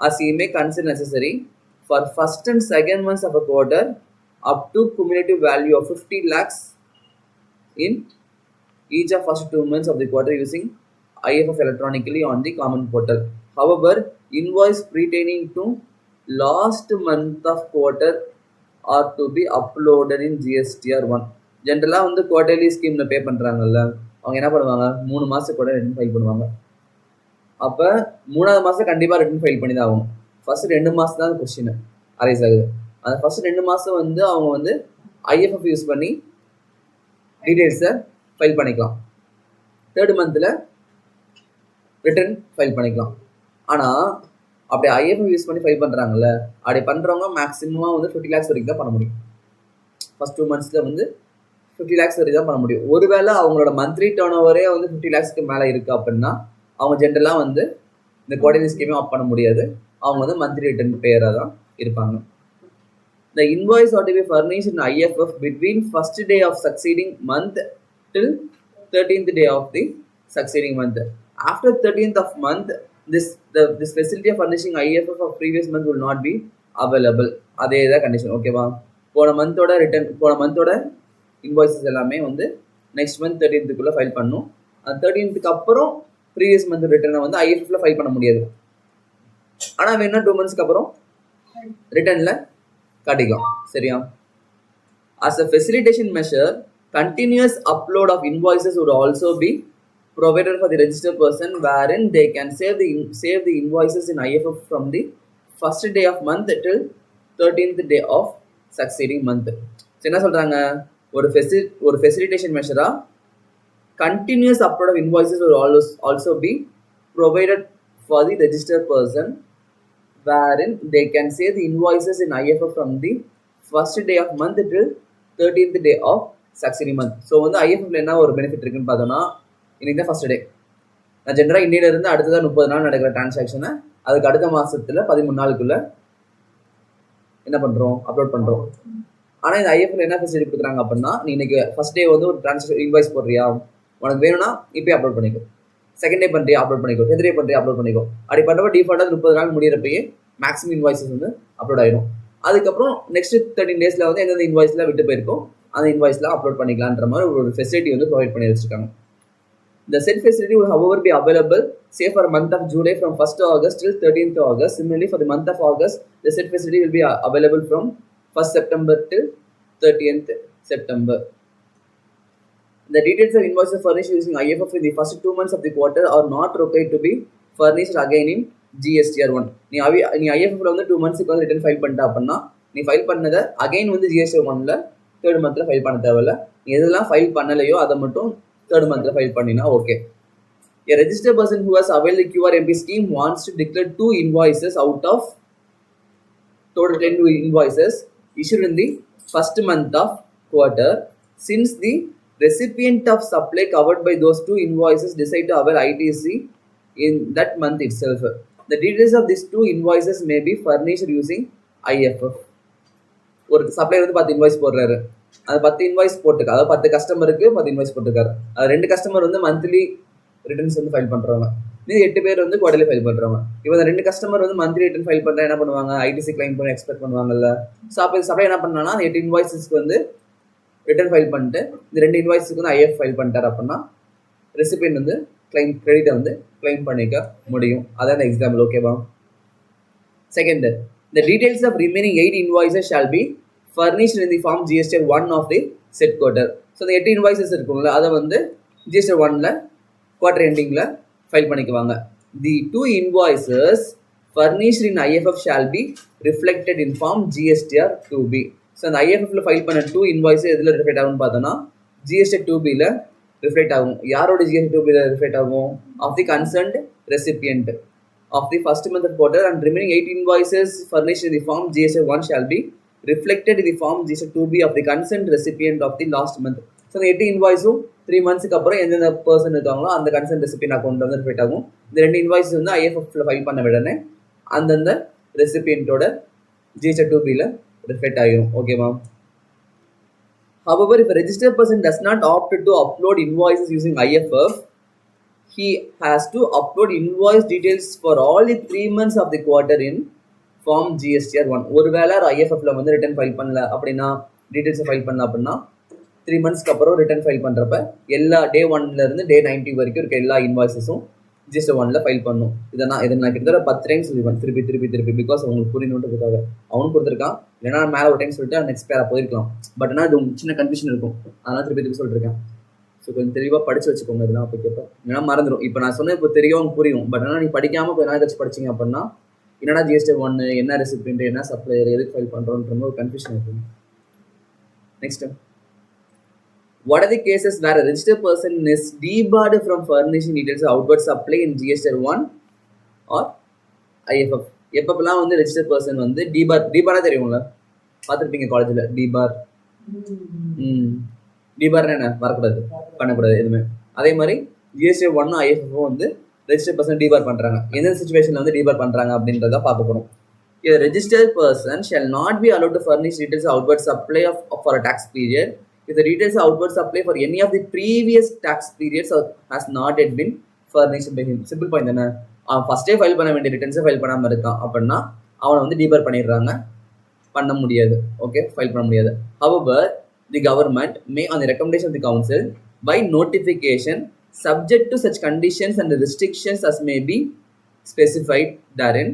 Speaker 1: as he may consider necessary for first and second months of a quarter up to cumulative value of 50 lakhs in each of first 2 months of the quarter using IFF electronically on the common portal. However, invoice pertaining to last month of quarter are to be uploaded in GSTR 1. ஜென்ரலாக வந்து quarterly ஸ்கீமில் பே பண்ணுறாங்கல்ல அவங்க என்ன பண்ணுவாங்க 3 மாதத்துக்கு கூட return file பண்ணுவாங்க. அப்போ 3ஆவது மாதம் கண்டிப்பாக ரிட்டர்ன் ஃபைல் பண்ணி தான் ஆகும். ஃபர்ஸ்ட் 2 மாதம் தான் கொஸ்டின் அரைஸ் ஆகுது. அந்த ஃபர்ஸ்ட் 2 மாதம் வந்து அவங்க வந்து ஐஎஃப்எஃப் யூஸ் பண்ணி டீட்டெயில்ஸை ஃபைல் பண்ணிக்கலாம். 3rd மந்தில் ரிட்டர்ன் ஃபைல் பண்ணிக்கலாம். ஆனால் அப்படி ஐஎஃப்எஃப் யூஸ் பண்ணி ஃபைல் பண்ணுறாங்கல்ல அப்படி பண்ணுறவங்க மேக்ஸிமமாக வந்து 50 lakhs வரைக்கும் தான் பண்ண முடியும். ஃபர்ஸ்ட் 2 மந்த்ஸில் வந்து 50 lakhs வரைக்கும் தான் பண்ண முடியும். ஒருவேளை அவங்களோட மந்த்லி டர்ன் ஓவரே வந்து 50 lakhsக்கு மேலே இருக்குது அப்படின்னா அவங்க ஜென்ரலாக வந்து இந்த குவார்டர்லி ஸ்கீமே ஆஃப் பண்ண முடியாது. அவங்க வந்து மந்த்லி ரிட்டர்ன் பேயராக தான் இருப்பாங்க. The invoice ought to be furnished in IFF between first day of succeeding month till 13th day of the succeeding month. After 13th of month, this facility of furnishing IFF of previous month will not be available. அதே தான் condition. ஓகேவா? போன மந்தோட invoices எல்லாமே வந்து next month 13th file பண்ணும். அந்த 13th அப்புறம் previous month ரிட்டர்னை வந்து ஐஎஃப்எஃப்ல ஃபைல் பண்ண முடியாது. ஆனால் வேணா 2 monthsக்கு அப்புறம் ரிட்டர்னில் காட்டிக்கலாம். சரியா? As a facilitation measure, continuous upload of invoices would also be provided for the registered person wherein they can save the invoices in IFF from the first day of month till 13th day of succeeding month. என்ன சொல்றாங்க? ஒரு facilitation மெஷரா continuous upload of invoices will also be provided for the registered person wherein they can save the invoices in IFF from the first day of month till 13th day of succeeding month. So வந்து ஐஎஃப்எஃப்ல என்ன ஒரு benefit இருக்குன்னு பார்த்தோம்னா, இன்னைக்கு தான் first day. நான் ஜென்ரலாக இன்னிலிருந்து அடுத்ததான் 30 நாள் நடக்கிற டிரான்சாக்ஷனை அதுக்கு அடுத்த மாசத்துல 13 நாளுக்குள்ள என்ன பண்றோம், அப்லோட் பண்றோம். ஆனா இந்த ஐஎஃப்எல் என்ன ஃபெசிலிட்டி கொடுக்குறாங்க அப்படின்னா, நீ இன்னைக்கு ஃபர்ஸ்ட் டே வந்து ஒரு டிரான்சாக்ஷன் இன்வாய்ஸ் போடுறியா, உனக்கு வேணும்னா இப்பயே அப்லோட் பண்ணிக்கோ. செகண்ட் டே பண்றியா அப்லோட் பண்ணிக்கோ, தேர்ட் டே பண்றியா அப்லோட் பண்ணிக்கோ. அப்படி பண்றப்ப டிஃபால்ட்டா 30 நாள் முடியிறப்பயே மேக்ஸிமம் இன்வாய்ஸஸ் வந்து அப்லோட் ஆயிடும். அதுக்கப்புறம் நெக்ஸ்ட் 13 டேஸ்ல வந்து எந்தெந்த இன்வாய்ஸ்ல விட்டு போயிருக்கோம் அந்த இன்வாய்ஸ்ல அப்லோட் பண்ணிக்கலான்ற மாதிரி ஒரு ஃபெசிலிட்டி வந்து ப்ரொவைட் பண்ணி வச்சிருக்காங்க. The said facility will however be available say for a month of July from 1st August till 13th August. Similarly for the month of August, the said facility will be available from 1st September till 30th September. The details of invoices furnished using IFF in the first 2 months of the quarter are not required to be furnished again in GSTR1. நீ IFFல வந்து 2 monthsக்கு வந்து return file பண்ணிட்ட அப்படின்னா நீ file பண்ணதை again வந்து GSTR1ல 3rd monthல file பண்ண தேவையில்ல. நீ எதெல்லாம் ஃபைல் பண்ணலையோ அதை மட்டும் 3rd monthல ஃபைல் பண்ணினா okay. A registered person who has availed the QRMP scheme wants to declare 2 invoices out of total 10 invoices issued in the first month of quarter. Since the recipient of supply covered by those 2 invoices decide to avail ITC in that month itself, the details of these 2 invoices may be furnished using IFF. ஒரு supplier வந்து 10 invoice போடுறாரு, அது 10 invoice போட்டுருக்காரு, அதாவது 10 கஸ்டமருக்கு 10 invoice போட்டிருக்காரு. அது 2 customer வந்து மந்த்லி ரிட்டர்ன்ஸ் வந்து ஃபைல் பண்றவங்க, மீதி 8 பேர் வந்து குவார்டர்லி ஃபைல் பண்றவங்க. இப்போ இந்த 2 கஸ்டமர் வந்து மந்த்லி ரிட்டர்ன் ஃபைல் பண்றா என்ன பண்ணுவாங்க, ஐடிசி கிளைம் பண்ணி எக்ஸ்பெக்ட் பண்ணுவாங்கல்ல. ஸோ அப்போ சப்ளை என்ன பண்ணாங்கன்னா அந்த 8 இன்வாய்ஸஸ்க்கு வந்து ரிட்டர்ன் ஃபைல் பண்ணிட்டு இந்த 2 இன்வாய்ஸுக்கு வந்து ஐஎஃப் ஃபைல் பண்ணிட்டார் அப்படின்னா ரெசிபியன்ட் வந்து கிளைம் கிரெடிட்டை வந்து கிளைம் பண்ணிக்க முடியும். அதான் எக்ஸாம்பிள். ஓகேவா? Second, the details of remaining 8 invoices shall be furnished in the form GSTR 1 of the said quarter. So இந்த 8 இன்வாய்ஸஸ் இருக்கும்ல அதை வந்து GSTR 1ல குவார்டர் எண்டிங்கில் ஃபைல் பண்ணிக்குவாங்க. The 2 invoices furnished in IFF shall be reflected in form GSTR 2B. So அந்த ஐஎஃப்எஃப்ல file பண்ண 2 invoice எதில் reflect ஆகும்னு பார்த்தோன்னா GSTR 2Bல ரிஃப்ளெக்ட் ஆகும். யாரோட GSTR 2Bல ரிஃப்ளெக்ட் ஆகும்? Of the concerned recipient of the first month of quarter, and remaining 8 invoices furnished in the form GSTR 1 shall be reflected in the form GSTR 2B of the concerned recipient of the last month. So இந்த 8 இன்வாய்ஸும் 3 monthsக்கு அப்புறம் எந்தெந்த person இருக்காங்களோ அந்த concern recipient account வந்து reflect ஆகும். இந்த 2 invoice வந்து ஐஎஃப்எஃப்ல file பண்ண உடனே அந்தந்த ரெசிபியன்ட்டோட GSTR 2Bல ரிஃப்ளெக்ட் ஆகிடும். ஓகேவா? However, if a registered person does not opt to upload invoices using IFF, he has to upload invoice details for all the 3 months of the quarter in form GSTR 1. ஒருவேளை ஐஎஃப்எஃப்ல வந்து return file பண்ணல அப்படின்னா, டீடைல்ஸை file பண்ணல அப்படின்னா 3 monthsக்கு அப்புறம் return file பண்ணுறப்ப எல்லா டே 1ல இருந்து டே 90 வரைக்கும் இருக்க எல்லா இன்வாய்ஸஸும் GSTR 1ல ஃபைல் பண்ணும். இதை நான் கிட்டத்தட்ட 10 டைம் சொல்லிடுவேன், திருப்பி பிகாஸ் அவங்களுக்கு புரியணுன்றதுக்காக. அவனும் கொடுத்துருக்கான், இல்லைன்னா மேலே ஒரு டைம் சொல்லிட்டு நெக்ஸ்ட் பேரா போயிருக்கலாம். பட் ஆனால் இது சின்ன கன்ஃபியூஷன் இருக்கும், அதனால் திருப்பி சொல்லிருக்கேன். ஸோ கொஞ்சம் தெளிவாக படிச்சு வச்சுக்கோங்க இதெல்லாம். அப்போ கேட்பேன், ஏன்னா மறந்துடும். இப்போ நான் சொன்னது இப்போ தெரியும் புரியும், பட் ஆனால் நீ படிக்காமல் கொஞ்ச நாள் ஏதாச்சும் படிச்சிங்க அப்படின்னா என்னன்னா GSTR 1 என்ன ரெசிபியன்ட் என்ன சப்ளையர் எதுக்கு ஃபைல் பண்ணுறோன்ற ஒரு கன்ஃபியூஷன் இருக்கும். Next, what are the cases where a registered person is debarred from furnishing details of outward supply in GSTR 1 or IFF? எப்பப்பெல்லாம் வந்து ரெஜிஸ்டர் பர்சன் வந்து டிபாரா தெரியும்ல, பார்த்துருப்பீங்க காலேஜில். டிபார்னா என்ன, வரக்கூடாது, பண்ணக்கூடாது எதுவுமே. அதே மாதிரி GSTR 1 IFF வந்து ரெஜிஸ்டர் பர்சன் டிபார் பண்ணுறாங்க. எந்த சுச்சுவேஷனில் வந்து டிபார் பண்ணுறாங்க அப்படின்றத பார்க்க போகிறோம். A registered person shall not be allowed to furnish details of outward supply for a tax period if the details of outward supply for any of the previous tax periods has not yet been furnished by him. Simple point தானே. அவன் ஃபர்ஸ்டே file பண்ண வேண்டிய ரிட்டர்ன்ஸை file பண்ணாமல் இருக்கான் அப்படின்னா அவனை வந்து டிபார் பண்ணிடுறாங்க, பண்ண முடியாது. ஓகே, ஃபைல் பண்ண முடியாது. However, the government may, on the recommendation of the council, by notification, subject to such conditions and restrictions as may be specified therein,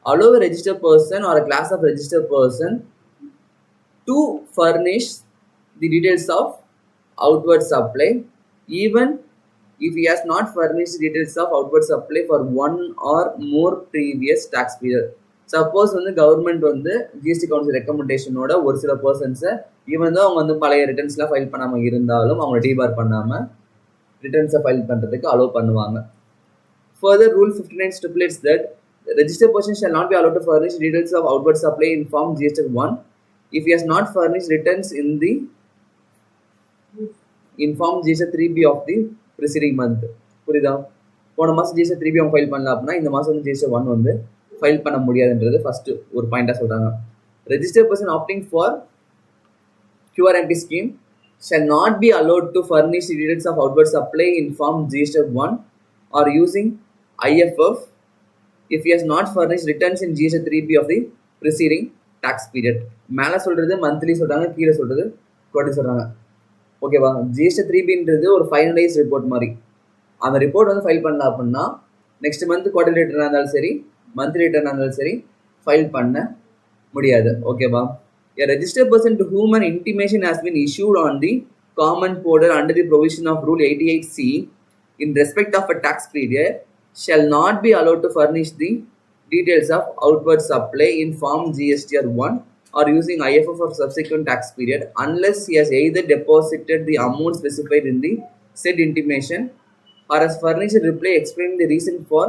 Speaker 1: allow a registered person or a class of registered person to furnish the details of outward supply even if he has not furnished details of outward supply for one or more previous tax period. Suppose வந்து government வந்து GST council ரெக்கமெண்டேஷனோட ஒரு சில பர்சன்ஸை even தான் அவங்க வந்து பழைய ரிட்டர்ன்ஸ்லாம் file பண்ணாமல் இருந்தாலும் அவங்கள டிபார் பண்ணாமல் ரிட்டர்ன்ஸை ஃபைல் பண்ணுறதுக்கு அலோவ் பண்ணுவாங்க. Further, Rule 59 stipulates that the registered person shall not be allowed to furnish details of outward supply in form GSTR 1 if he has not furnished returns in the in form GST 3B of the preceding month. புரியுதா? போன மாதம் GST 3B அவங்க file பண்ணல அப்படின்னா இந்த மாதம் வந்து GST 1 வந்து ஃபைல் பண்ண முடியாதுன்றது ஃபஸ்ட்டு ஒரு பாயிண்டாக சொல்கிறாங்க. Registered person opting for QRMP scheme shall not be allowed to furnish the details of outward supply in Form GST 1 or using IFF if he has not furnished returns in GST 3B of the preceding tax period. மேலே சொல்கிறது monthly சொல்கிறாங்க, கீழே சொல்கிறது quarterly சொல்கிறாங்க. ஓகேவா? GST 3Bன்றது ஒரு finalise report மாதிரி. அந்த ரிப்போர்ட் வந்து ஃபைல் பண்ணல அப்படின்னா நெக்ஸ்ட் மந்த் குவார்டர்லி ரிட்டர்னாக இருந்தாலும் சரி, மந்த்லி ரிட்டர்னாக இருந்தாலும் சரி ஃபைல் பண்ண முடியாது. ஓகேவா? A registered person to whom an intimation has been issued on the common portal under the provision of Rule 88C in respect of a tax period shall not be allowed to furnish the details of outward supply in Form GSTR 1 or using IFF for subsequent tax period unless he has either deposited the amount specified in the said intimation or has furnished a reply explaining the reason for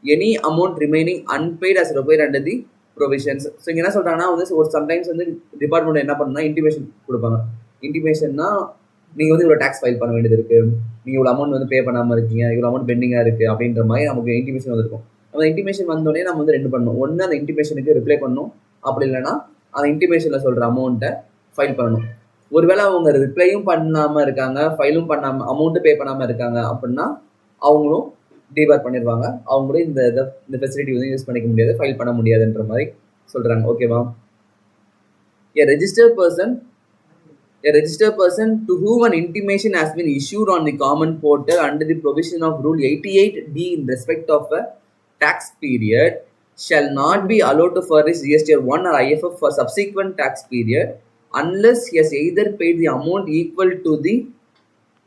Speaker 1: any amount remaining unpaid as required under the provisions. So இங்கே என்ன சொல்கிறாங்கன்னா வந்து ஒரு sometimes வந்து department என்ன பண்ணணும்னா intimation கொடுப்பாங்க. இன்டிமேஷன்னா நீங்கள் வந்து இவ்வளோ டேக்ஸ் ஃபைல் பண்ண வேண்டியது இருக்குது, நீங்கள் இவ்வளோ அமௌண்ட் வந்து பே பண்ணாமல் இருக்கீங்க, இவ்வளோ அமௌண்ட் பெண்டிங்காக இருக்குது அப்படின்ற மாதிரி நமக்கு இன்டிமேஷன் வந்துருக்கும். அந்த இன்டிமேஷன் வந்தோடனே நம்ம வந்து ரெண்டு பண்ணணும். ஒன்று அந்த இன்டிமேஷனுக்கு ரிப்ளை பண்ணணும், அப்படி இல்லைன்னா அந்த இன்டிமேஷனில் சொல்கிற அமௌண்ட்டை ஃபைல் பண்ணணும். ஒருவேளை அவங்க ரிப்ளையும் பண்ணாமல் இருக்காங்க, ஃபைலும் பண்ணாமல், அமௌண்ட்டு பே பண்ணாமல் இருக்காங்க அப்படின்னா அவங்களும் டிபார் பண்ணிடுவாங்க. அவங்களும் இந்த ஃபெசிலிட்டி வந்து யூஸ் பண்ணிக்க முடியாது, ஃபைல் பண்ண முடியாதுன்ற மாதிரி சொல்கிறாங்க. ஓகேவா? A registered person to whom an intimation has been issued on the common portal under the provision of Rule 88D in respect of a tax period shall not be allowed to furnish GSTR 1 or IFF for subsequent tax period unless he has either paid the amount equal to the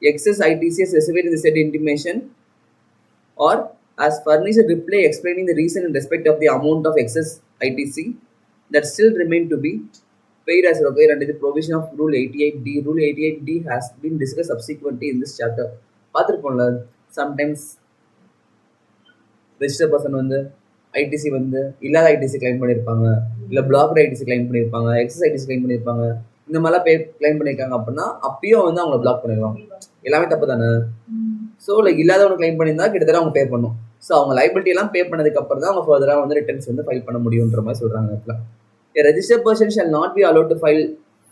Speaker 1: excess ITC specified in the said intimation or has furnished a reply explaining the reason in respect of the amount of excess ITC that still remain to be paid as required under the provision of Rule 88D. Rule 88D has been discussed subsequently in this chapter. பார்த்துருப்போம்ல, sometimes register person வந்து ITC வந்து இல்லாத ITC claim பண்ணியிருப்பாங்க, இல்லை blocked ITC claim பண்ணியிருப்பாங்க, excess ITC claim பண்ணியிருப்பாங்க, இந்த மாதிரிலாம் கிளைம் பண்ணியிருக்காங்க அப்படின்னா அப்பயும் வந்து அவங்கள பிளாக் பண்ணிடுவாங்க. எல்லாமே தப்பு தானே? ஸோ லைக் இல்லாதவங்க கிளைம் பண்ணியிருந்தா கிட்டத்தட்ட அவங்க பே பண்ணணும். ஸோ அவங்க லைபிலிட்டி எல்லாம் பே பண்ணதுக்கு அப்புறம் தான் அவங்க ஃபர்தராக வந்து ரிட்டர்ன்ஸ் வந்து ஃபைல் பண்ண முடியுன்ற மாதிரி சொல்கிறாங்க. இடத்துல A registered person shall not be allowed to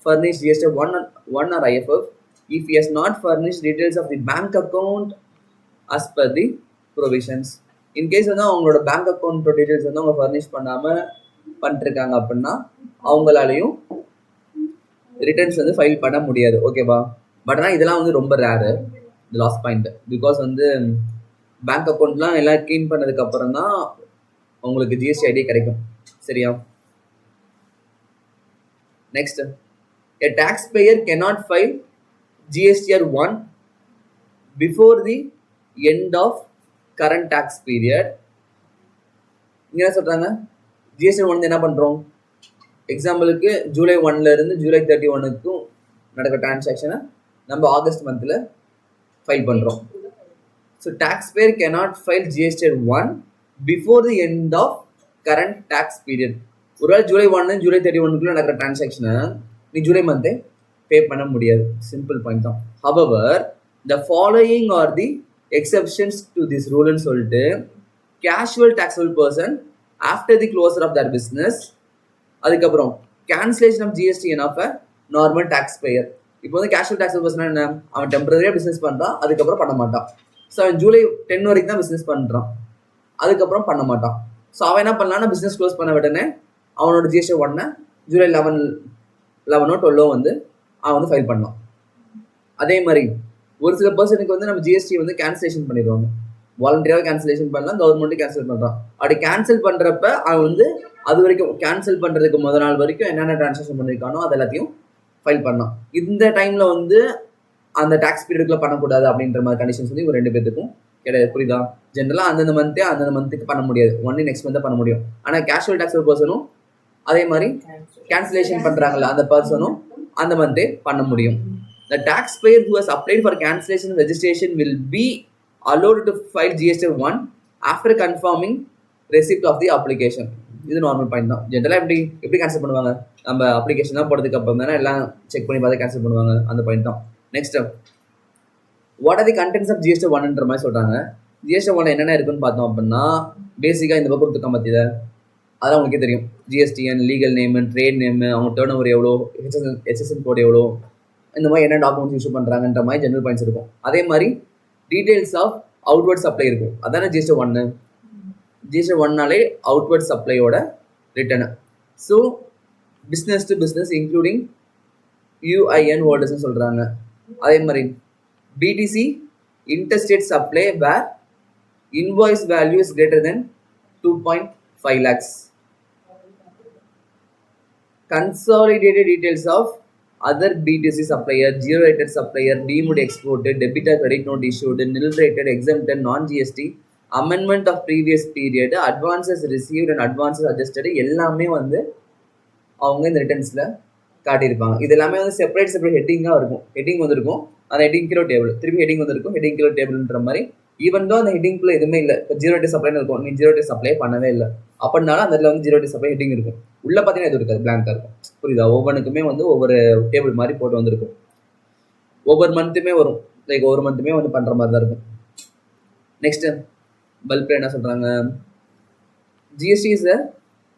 Speaker 1: furnish GST 1 or IFF if he has not furnished details of the bank account as per the provisions. In case வந்து அவங்களோட பேங்க் அக்கௌண்ட் டீட்டெயில்ஸ் வந்து அவங்க furnish பண்ணாமல் பண்ணிருக்காங்க அப்படின்னா அவங்களாலையும் returns வந்து file பண்ண முடியாது. ஓகேவா? பட் ஆனால் இதெல்லாம் வந்து ரொம்ப ரேரு, இந்த லாஸ்ட் பாயிண்ட். பிகாஸ் வந்து பேங்க் அக்கௌண்ட்லாம் எல்லாம் க்ளீன் பண்ணதுக்கு அப்புறம் தான் உங்களுக்கு ஜிஎஸ்டி ஐடி கிடைக்கும். சரியா? Next, a taxpayer cannot file GSTR 1 before the end of current tax period. இங்க என்ன சொல்றாங்க? GSTR 1 என்ன பண்றோம்? எக்ஸாம்பிளுக்கு ஜூலை 1ல இருந்து ஜூலை 31க்கும் நடக்கிற டிரான்சாக்ஷனை நம்ம ஆகஸ்ட் மந்த்ல ஃபைல் பண்றோம். So taxpayer cannot file GSTR 1 before the end of current tax period. ஒருவேளை ஜூலை 1 ஜூலை 31க்குள்ள நடக்கிற டிரான்சாக்ஷனை நீ ஜூலை மந்த்தே பே பண்ண முடியாது. சிம்பிள் பாயிண்ட் தான். However the following are the exceptions to this ரூல்னு சொல்லிட்டு casual taxable person after the closure of their business, அதுக்கப்புறம் cancellation of GST of a normal tax payer. இப்போ வந்து கேஷுவல் டாக்ஸபிள் பர்சன் என்ன, அவன் டெம்பரரியாக பிஸ்னஸ் பண்ணுறான், அதுக்கப்புறம் பண்ண மாட்டான். ஸோ அவன் ஜூலை 10 வரைக்கும் தான் பிஸ்னஸ் பண்ணுறான், அதுக்கப்புறம் பண்ண மாட்டான். ஸோ அவன் என்ன பண்ணலான்னா பிஸ்னஸ் க்ளோஸ் பண்ண உடனே அவனோட ஜிஎஸ்டி 1 ஜூலை 11 12 வந்து அவன் வந்து ஃபைல் பண்ணலாம். அதே மாதிரி ஒரு சில பர்சனுக்கு வந்து நம்ம ஜிஎஸ்டி வந்து கேன்சலேஷன் பண்ணிடுவாங்க. வாலண்டியராக கேன்சலேஷன் பண்ணலாம், கவர்மெண்ட்டு கேன்சல் பண்ணுறான். அப்படி கேன்சல் பண்ணுறப்ப அவன் வந்து அது வரைக்கும் கேன்சல் பண்ணுறதுக்கு முதல் நாள் வரைக்கும் என்னென்ன டிரான்சாக்ஷன் பண்ணியிருக்கானோ அது எல்லாத்தையும் ஃபைல் பண்ணலாம். இந்த டைமில் வந்து அந்த டாக்ஸ் பீரியடுக்குள்ள பண்ணக்கூடாது அப்படின்ற மாதிரி கண்டிஷன்ஸ் வந்து இவங்க ரெண்டு பேருக்கும் கிடையாது. புரியுதா? ஜென்ரலாக அந்தந்த மந்த்துக்கு பண்ண முடியாது, ஒன்லி நெக்ஸ்ட் மந்த் பண்ண முடியும். ஆனால் கேஷுவல் டாக்ஸபிள் பர்சனும் அதே மாதிரி கேன்சலேஷன் பண்ணுறாங்கல்ல அந்த பர்சனும் அந்த மந்தே பண்ண முடியும். The taxpayer who has applied for cancellation registration will be allowed to file GST 1 after confirming receipt of the application. இது நார்மல் பாயிண்ட் தான். ஜென்ரலாக எப்படி கேன்சல் பண்ணுவாங்க? நம்ம அப்ளிகேஷன் தான் போடுறதுக்கு அப்புறம் தானே எல்லாம் செக் பண்ணி பார்த்து கேன்சல் பண்ணுவாங்க. அந்த பாயிண்ட் தான். Next, what are the contents of GST ஒன்ன்ற மாதிரி சொல்கிறாங்க. ஜிஎஸ்டி ஒன்ல என்னென்ன இருக்குன்னு பார்த்தோம் அப்படின்னா, பேசிக்காக இந்த பக்கம் கொடுத்துருக்க மத்தியில் அதெல்லாம் உங்களுக்கே தெரியும். GSTN, legal name, trade name, அவங்க டேர்ன் ஓவர் எவ்வளோ, ஹெச்எஸ்என் கோட் எவ்வளோ, இந்த மாதிரி என்ன டாக்குமெண்ட்ஸ் இஷ்யூ பண்ணுறாங்கன்ற மாதிரி ஜென்ரல் பாயிண்ட்ஸ் இருக்கும். அதே மாதிரி டீடைல்ஸ் ஆஃப் அவுட்வர்ட் சப்ளை இருக்கும். அதானே ஜிஎஸ்டி ஒன்று. ஜிஎஸ்டி ஒன்னாலே அவுட்வர்ட் சப்ளையோட return. So business to business including UIN ஹோல்டர்ஸ்னு சொல்கிறாங்க. அதே மாதிரி B2C interstate supply where invoice value is greater than 2.5 lakhs. Consolidated details of other BTC supplier, zero rated supplier, deemed exported, debit or credit note issued, nil rated, exempted, non-GST, amendment of previous period, advances received and advances adjusted எல்லாமே வந்து அவங்க இந்த ரிட்டர்ன்ஸில் காட்டியிருப்பாங்க. இது எல்லாமே வந்து separate ஹெட்டிங்காக இருக்கும். Heading வந்துருக்கும், அந்த ஹெட்டிங் கிலோ டேபிள், திருப்பி ஹெட்டிங் வந்துருக்கும், ஹெட்டிங் கிலோ டேபிள்ன்ற மாதிரி. ஈவன் தான் அந்த ஹெட்டிங்குள்ள எதுவுமே இல்லை. இப்போ ஜீரோ டே சப்ளைன்னு இருக்கும், நீ ஜீரோ டே சப்ளை பண்ணவே இல்லை அப்படின்னாலும் அந்த இடத்துல வந்து ஜீரோ டே சப்ளை ஹெட்டிங் இருக்கும். உள்ள பார்த்தீங்கன்னா எதுவும் இருக்காது, பிளாங்காக இருக்கும். புரியுதா? ஒவ்வொன்றுக்குமே வந்து ஒவ்வொரு டேபிள் மாதிரி போட்டு வந்துருக்கும். ஒவ்வொரு மந்த்துமே வரும், லைக் ஒவ்வொரு மந்த்துமே வந்து பண்ணுற மாதிரி தான் இருக்கும். நெக்ஸ்ட்டு பல்பில் என்ன சொல்கிறாங்க, GST is a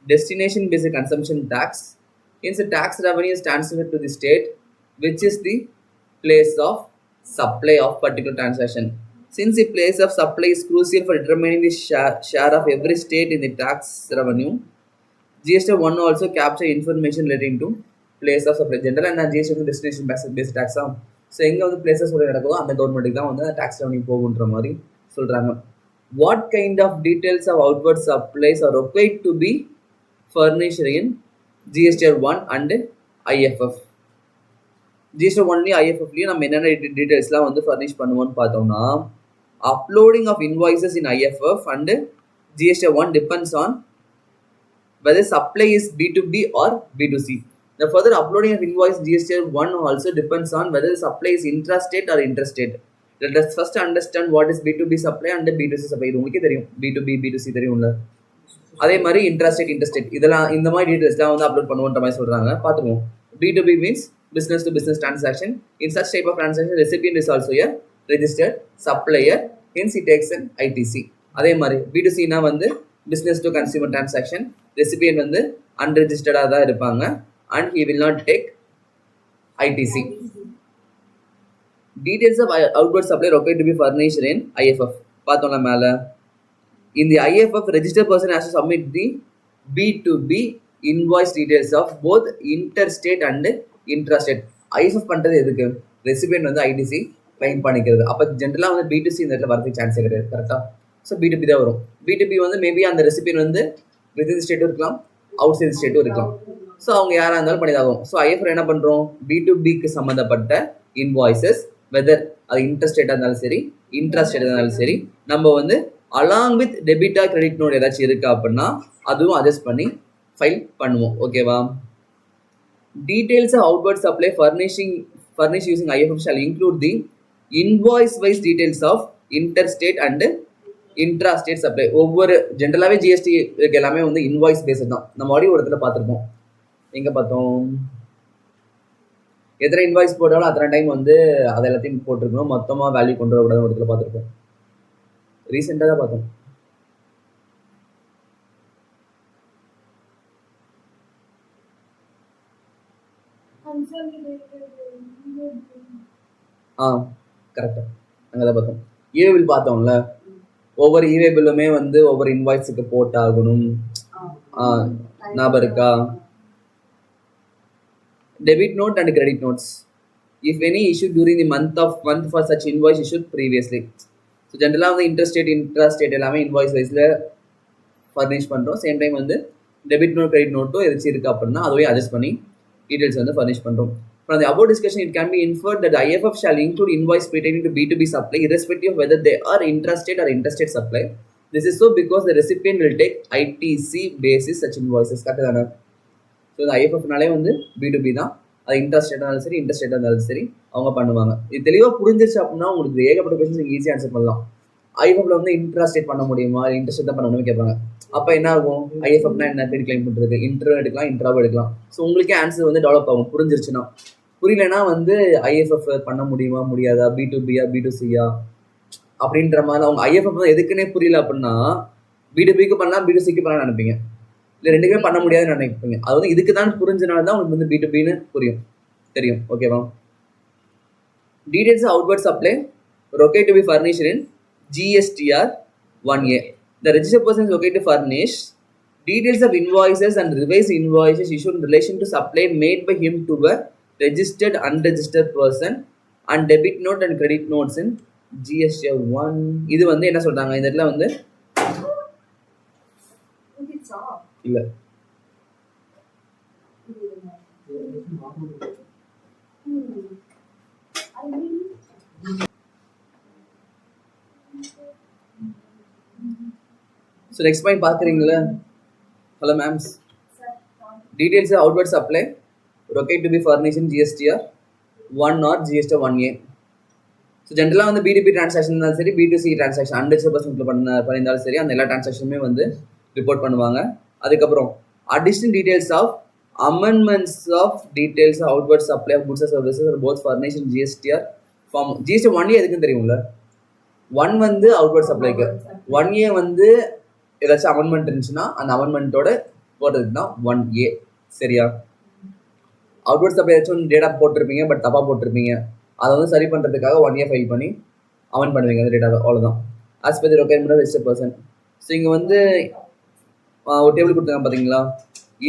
Speaker 1: destination based consumption tax. Hence the tax revenue is transferred to the state which is the place of supply of particular transaction. Since the place of supply is crucial for determining the share of every state in the tax revenue, GST 1 also capture information relating to place of supply. General and GST வந்து destination based tax ஆகும். So எங்கே வந்து places ஒரு நடக்குதோ அந்த கவர்மெண்ட்டுக்கு தான் வந்து டேக்ஸ் ரெவன்யூ போகுன்ற மாதிரி சொல்கிறாங்க. What kind of details of outward supplies are required to be furnished in GSTR 1 and IFF? GSTR 1 IFFலையும் நம்ம என்னென்ன டீட்டெயில்ஸ்லாம் வந்து ஃபர்னிஷ் பண்ணுவோம்னு பார்த்தோம்னா, uploading of invoices in IFF and GSTR 1 depends on whether supply is B2B or B2C. The further uploading of invoice GSTR 1 also depends on whether the supply is intrastate or interstate. Let us first understand what is B2B supply and B2C supply. இது உங்களுக்கே தெரியும், B2B B2C தெரியும்ல. அதே மாதிரி இன்ட்ராஸ்டேட் interstate இதெல்லாம் இந்த மாதிரி டீட்டெயில்ஸ்லாம் வந்து அப்லோட் பண்ணுவோன்ற மாதிரி சொல்கிறாங்க. பார்த்துக்குவோம். B2B means business to business transaction. In such type of transaction, recipient is also a registered supplier, hence it takes an ITC. அதே மாதிரி B2C னா வந்து business to consumer transaction, recipient வந்து unregistered தான் இருப்பாங்க and he will not take ITC. Details of outward supply required to be furnished in IFF. பார்த்தோம்ல மேலே. In the IFF, registered person has to submit the B2B invoice details of both interstate and intrastate. IFF பண்ணுறது எதுக்கு? Recipient வந்து ITC claim பண்ணிக்கிறது. அப்போ ஜென்ரலாக வந்து B2C இந்த இடத்துல வரதுக்கு சான்ஸே கிடையாது. கரெக்டாக? ஸோ B2B தான் வரும். B2B வந்து மேபி அந்த ரெசிபியன்ட் வந்து வித்தின் ஸ்டேட்டும் இருக்கலாம், அவுட் சைட் ஸ்டேட்டும் இருக்கலாம். ஸோ அவங்க யாராக இருந்தாலும் பண்ணிதாகும். ஸோ IFF என்ன பண்ணுறோம், B2Bக்கு சம்மந்தப்பட்ட இன்வாய்ஸஸ் வெதர் அது இன்டர்ஸ்டேட்டாக இருந்தாலும் சரி, இன்ட்ராஸ்டேட்டாக இருந்தாலும் சரி, நம்ம வந்து அலாங் வித் டெபிட்டா கிரெடிட் நோட் ஏதாச்சும் இருக்கா அப்படின்னா அதுவும் அட்ஜஸ்ட் பண்ணி ஃபைல் பண்ணுவோம். ஓகேவா? Details of outward supply furnish using IFF shall include the invoice wise details of interstate and intrastate supply. ஒவ்வொரு ஜென்ரலாகவே ஜிஎஸ்டி எல்லாமே வந்து இன்வாய்ஸ் பேஸ்ட் தான். நம்ம ஆல்ரெடி ஒரு இடத்துல பார்த்துருப்போம். எங்கே பார்த்தோம், எத்தனை இன்வாய்ஸ் போட்டாலும் அத்தனை டைம் வந்து அதை எல்லாத்தையும் போட்டிருக்கணும், மொத்தமாக வேல்யூ கொண்டு வரக்கூடாது ஒரு இடத்துல பார்த்துருப்போம். ரீசெண்டாக தான் பார்த்தோம். கரெக்டாக அங்கே தான் பார்த்தோம். இவே பில் பார்த்தோம்ல, ஒவ்வொரு இவே பில்லுமே வந்து ஒவ்வொரு இன்வாய்ஸுக்கு போட்டாகணும். ஞாபகம் இருக்கா? Debit note and credit notes if any issue during the month for such invoice issued previously. So ஜென்ரலாக வந்து இன்ட்ரஸ்டேட் இன்ட்ராஸ்டேட் எல்லாமே இன்வாய்ஸ் வைஸில் ஃபர்னிஷ் பண்ணுறோம். சேம் டைம் வந்து டெபிட் நோட் கிரெடிட் நோட்டும் எதாச்சும் இருக்குது அப்படின்னா அதுவே அட்ஜஸ்ட் பண்ணி டீடைல்ஸ் வந்து ஃபர்னிஷ் பண்ணுறோம். From the above discussion, it can be inferred that the IFF shall include invoice pertaining to B2B supply irrespective of whether they are intrastate or interstate supply. This is so because the recipient will take ITC basis such invoices. கரெக்டாக தானே? So இந்த ஐஎஃப்எஃப்னாலே வந்து B2B தான். அது இன்ட்ராஸ்டேட்டாக இருந்தாலும் சரி, இன்ட்ரஸ்டேட்டாக இருந்தாலும் சரி அவங்க பண்ணுவாங்க. இது தெளிவாக புரிஞ்சிருச்சு அப்படின்னா உங்களுக்கு ஏகப்பட்ட கொஸ்டின்ஸ் நீங்கள் ஈஸியாக ஆன்சர் பண்ணலாம். ஐஎஃப்எஃப்ல வந்து இன்ட்ராஸ்டேட் பண்ண முடியுமா, இன்ட்ரஸ்டேட் தான் பண்ண முடியுமா கேட்பாங்க. அப்போ என்ன ஆகும், ஐஎஃப்எஃப்னா என்ன, கிரெடிட் கிளைம் பண்ணுறது, இன்ட்ரோ எடுக்கலாம், இன்ட்ராவும் எடுக்கலாம். ஸோ உங்களுக்கே ஆன்சர் வந்து டெவலப் ஆகும் புரிஞ்சிருச்சுன்னா. புரியலன்னா வந்து ஐஎஃப்எஃப் பண்ண முடியுமா முடியாதா, B2Bயா B2Cயா அப்படின்ற மாதிரி அவங்க ஐஎஃப்எஃப் எதுக்குன்னே புரியல அப்படின்னா B2Bக்கு பண்ணலாம் B2Cக்கு பண்ணலாம் நினைப்பீங்க, இல்லை ரெண்டுக்குமே பண்ண முடியாதுன்னு நினைப்பீங்க. அது வந்து இதுக்கு தான் புரிஞ்சனால தான் உங்களுக்கு வந்து B2Bன்னு புரியும் தெரியும். ஓகேவா? Details of outward supply okay to be furnished in GSTR 1A. The registered person is okay to furnish details of invoices and revised invoices issued in relation to supply made by him to a registered unregistered person and debit note and credit notes in GSTR 1. இது வந்து என்ன சொல்றாங்க இந்த இடத்துல வந்து இல்ல So next point பார்க்குறீங்களா? Hello ma'ams. Details of outward supply okay to be furnished in GSTR 1 or GSTR 1A. So ஜென்ரலாக வந்து B2B டிரான்சாக்ஷன் இருந்தாலும் சரி B2C டிரான்சாக்ஷன் 100% பண்ணியிருந்தாலும் சரி அந்த எல்லா டிரான்சாக்ஷனுமே வந்து ரிப்போர்ட் பண்ணுவாங்க. அதுக்கப்புறம் additional details of amendments of details of outward supply of goods and services are both furnished in GSTR form. GSTR 1A எதுக்குன்னு தெரியும்ல? 1 வந்து அவுட்வர்ட் சப்ளைக்கு, 1A வந்து ஏதாச்சும் அமெண்ட்மெண்ட் இருந்துச்சுன்னா அந்த அமெண்ட்மெண்ட்டோட போடுறதுக்கு தான் 1A. சரியா? அவுட்வர்ட் சப்ளை ஏதாச்சும் டேட்டா போட்டிருப்பீங்க பட் தப்பாக போட்டிருப்பீங்க, அதை வந்து சரி பண்ணுறதுக்காக 1A ஃபைல் பண்ணி அமெண்ட் பண்ணுவீங்க அந்த டேட்டாவை, அவ்வளோதான். As per the requirement of registered person. So இங்கே வந்து ஒரு டேபிள் கொடுத்துருக்காங்க பார்த்தீங்களா?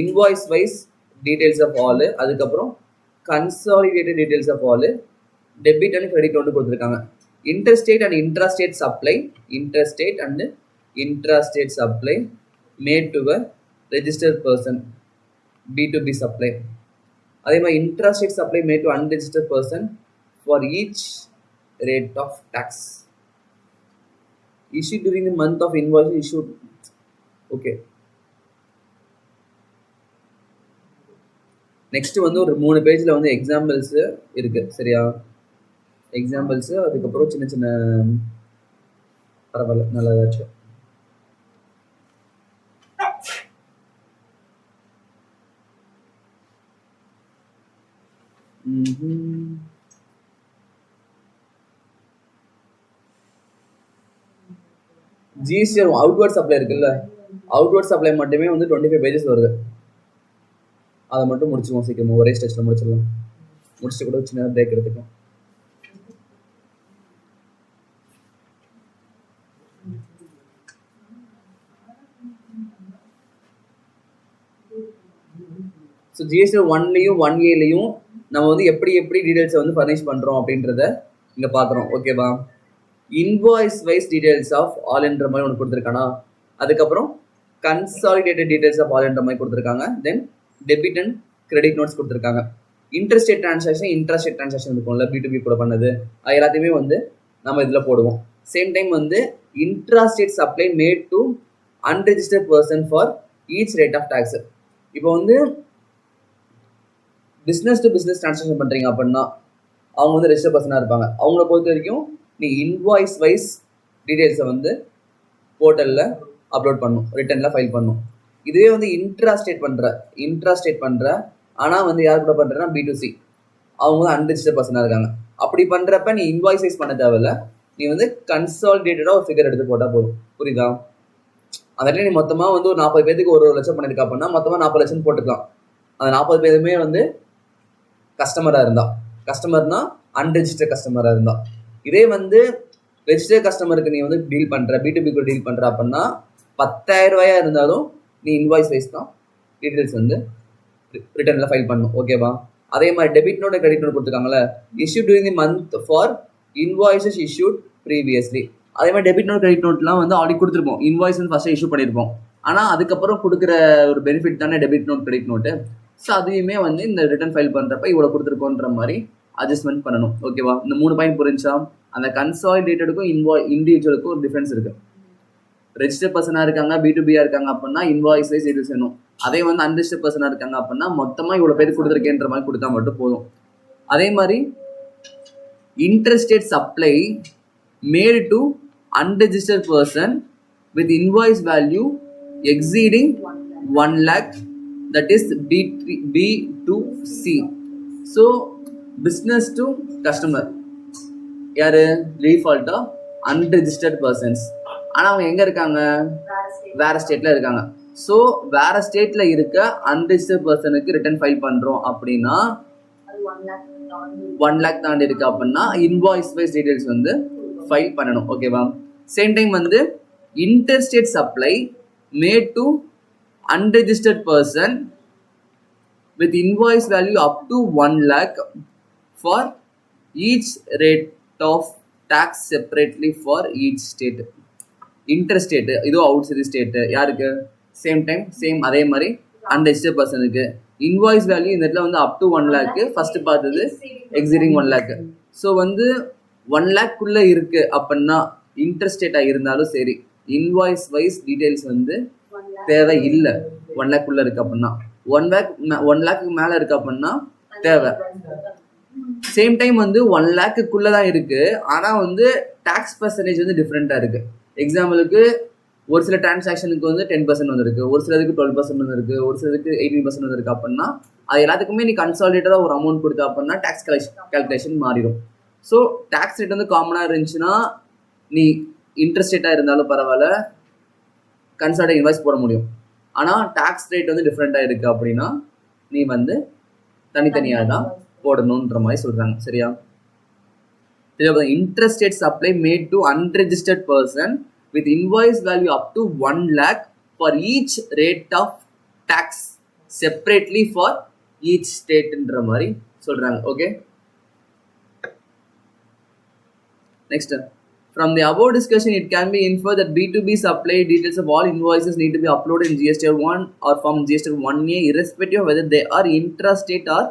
Speaker 1: Invoice wise details of all, அதுக்கப்புறம் consolidated details of all, debit and credit வந்து கொடுத்துருக்காங்க. Interstate and intrastate supply, interstate and intrastate supply made to a registered person, B2B supply. அதே மாதிரி intrastate supply made to unregistered person for each rate of tax issued during the month of invoice issued. Okay. Next வந்து ஒரு 3 பேஜில் வந்து examples இருக்கு. சரியா? Examples, அதுக்கப்புறம் சின்ன சின்ன பரவாயில்ல நல்லதாச்சு. ஜிஎஸ்டிஆர் அவுட்வர்ட் சப்ளை இருக்குல்ல, அவுட்வர்ட் சப்ளை மட்டுமே வந்து 25 பேஜஸ் வருது. அதை மட்டும் முடிச்சுக்குவோம் சீக்கிரமா, ஒரே ஸ்டெச்சில் முடிச்சிடலாம். முடிச்சுட்டு கூட சின்ன பிரேக் எடுத்துக்கலாம். ஸோ ஜிஎஸ்டிஆர் 1லையும் 1Aலையும் நம்ம வந்து எப்படி டீடைல்ஸை வந்து ஃபர்னிஷ் பண்ணுறோம் அப்படின்றத இங்கே பார்க்குறோம். ஓகேவா? இன்வாய்ஸ் வைஸ் டீடைல்ஸ் ஆஃப் ஆல்ன்ற மாதிரி ஒன்று கொடுத்துருக்கானா, அதுக்கப்புறம் கன்சாலிடேட்டட் டீடைல்ஸ் ஆஃப் ஆல்ன்ற மாதிரி கொடுத்துருக்காங்க. தென் டெபிட் அண்ட் கிரெடிட் நோட்ஸ் கொடுத்துருக்காங்க. இன்ட்ரஸ்டேட் டிரான்சாக்ஷன் இன்ட்ராஸ்டேட் டிரான்சாக்ஷன் இருக்கும்ல B2B கூட பண்ணது, அது எல்லாத்தையுமே வந்து நம்ம இதில் போடுவோம். சேம் டைம் வந்து intrastate supply made to unregistered person for each rate of tax. இப்போ வந்து பிஸ்னஸ் டு பிஸ்னஸ் டிரான்சாக்ஷன் பண்ணுறீங்க அப்படின்னா அவங்க வந்து ரெஜிஸ்டர் பர்சனாக இருப்பாங்க. அவங்கள பொறுத்த வரைக்கும் நீ இன்வாய்ஸ் வைஸ் டீடைல்ஸை வந்து போர்ட்டலில் அப்லோட் பண்ணும், ரிட்டனில் ஃபைல் பண்ணும். இதுவே வந்து இன்ட்ராஸ்டேட் பண்ணுற ஆனால் வந்து யார் கூட பண்ணுறேன்னா B2C, அவங்க வந்து அன்ரெஜிஸ்டர்ட் பர்சனாக இருக்காங்க. அப்படி பண்ணுறப்ப நீ இன்வாய்ஸ் வைஸ் பண்ண தேவையில்ல, நீ வந்து கன்சாலிடேட்டடாக ஒரு ஃபிகர் எடுத்து போட்டால் போதும். புரியுதா? அதில் நீ மொத்தமாக வந்து ஒரு 40 பேருக்கு 1 லட்சம் பண்ணியிருக்கா அப்படின்னா மொத்தமாக 40 லட்சம் போட்டுக்கலாம். அந்த 40 பேருமே வந்து கஸ்டமராக இருந்தா, கஸ்டமர்னா அன்ரெஜிஸ்டர்ட் கஸ்டமராக இருந்தா. இதே வந்து ரெஜிஸ்டர்ட் கஸ்டமருக்கு நீ வந்து டீல் பண்ணுற, B2B கூட டீல் பண்ணுற அப்படின்னா 10,000 ரூபாயா இருந்தாலும் நீ இன்வாய்ஸ் வைஸ் தான் டீடைல்ஸ் வந்து ரிட்டர்னில் ஃபைல் பண்ணணும். ஓகேவா? அதே மாதிரி டெபிட் நோட் கிரெடிட் நோட் கொடுத்துருக்காங்களே, issue during the month for invoices issued previously. அதே மாதிரி டெபிட் நோட் கிரெடிட் நோட்லாம் வந்து ஆல்ரெடி கொடுத்துருப்போம், இன்வாய்ஸ் வந்து ஃபஸ்ட்டு இஷ்யூ பண்ணியிருப்போம். ஆனால் அதுக்கப்புறம் கொடுக்குற ஒரு பெனிஃபிட் தானே debit note credit note. So அதையுமே வந்து இந்த ரிட்டர்ன் ஃபைல் பண்ணுறப்ப இவ்வளோ கொடுத்துருக்கோன்ற மாதிரி அட்ஜஸ்ட்மெண்ட் பண்ணணும். ஓகேவா? இந்த 3 பாயிண்ட் புரிஞ்சா? அந்த கன்சாலிடேட்டடுக்கும் இண்டிவிஜுவலுக்கும் ஒரு டிஃப்ரென்ஸ் இருக்குது. ரெஜிஸ்டர் பர்சனாக இருக்காங்க, B2Bயாக இருக்காங்க அப்படின்னா இன்வாய்ஸ் வைஸ் டீடைல்ஸ் வேணும். அதே வந்து அன்ரெஜிஸ்டர் பர்சனாக இருக்காங்க அப்படின்னா மொத்தமாக இவ்வளோ பேர் கொடுத்துருக்கேன்ற மாதிரி கொடுத்தா மட்டும் போதும். அதே மாதிரி intrastate supply made to unregistered person with invoice value exceeding 1 lakh, that is B2C. So business to customer யாரு ரீஃபால்ட்டா அன்ரெஜிஸ்டர்ட் பர்சன்ஸ். ஆனால் அவங்க எங்கே இருக்காங்க? வேற ஸ்டேட்டில் இருக்காங்க. ஸோ வேற ஸ்டேட்டில் இருக்க அன்ரெஜிஸ்டர்ட் பர்சனுக்கு ரிட்டர்ன் ஃபைல் பண்ணுறோம் அப்படின்னா 1 lakh தாண்டி இருக்கு அப்படின்னா இன்வாய்ஸ் வைஸ் டீடைல்ஸ் வந்து ஃபைல் பண்ணணும். ஓகேவா? சேம் டைம் வந்து interstate supply made to unregistered person with invoice value up to 1 lakh for each rate of tax separately for each state. Interstate இதோ அவுட் சைடு ஸ்டேட் யாருக்கு? Same time same அதே மாதிரி unregistered பர்சனுக்கு invoice value இந்த இடத்துல வந்து up to 1 lakh, first பார்த்தது exceeding 1 lakh. So வந்து 1 lakh குள்ள இருக்கு அப்படின்னா இன்டர்ஸ்டேட்டாக இருந்தாலும் சரி இன்வாய்ஸ் வைஸ் டீடைல்ஸ் வந்து தேவை இல்லை. 1 lakh குள்ள இருக்கு அப்படின்னா 1 lakh மேலே இருக்கு அப்படின்னா தேவை. சேம் டைம் வந்து 1 lakh தான் இருக்கு, ஆனால் வந்து டாக்ஸ் பர்சன்டேஜ் வந்து டிஃப்ரெண்ட்டாக இருக்கு. எக்ஸாம்பிளுக்கு ஒரு சில டிரான்சாக்ஷனுக்கு வந்து 10% வந்துருக்கு, ஒரு சிலருக்கு 12% வந்துருக்கு, ஒரு சிலருக்கு 18% வந்துருக்கு அப்படின்னா அது எல்லாத்துக்குமே நீ கன்சாலிடேட்டடாக ஒரு அமௌண்ட் கொடுத்த அப்படின்னா டாக்ஸ் கால்குலேஷன் மாறிடும். ஸோ டாக்ஸ் ரேட் வந்து காமனாக இருந்துச்சுன்னா நீ இன்ட்ரெஸ்டேட்டாக இருந்தாலும் பரவாயில்ல கன்சால்டேட் இன்வாய்ஸ் போட முடியும். ஆனால் டாக்ஸ் ரேட் வந்து டிஃப்ரெண்ட்டாக இருக்குது அப்படின்னா நீ வந்து தனித்தனியாக தான் போடணுன்ற மாதிரி சொல்கிறாங்க. சரியா? Interstate supply made to unregistered person with invoice value up to 1 lakh for each rate of tax separately for each state ன்ற மாதிரி சொல்றாங்க. Okay, next, from the above discussion it can be inferred that B2B supply details of all invoices need to be uploaded in GST1 or from GST1A irrespective of whether they are intrastate or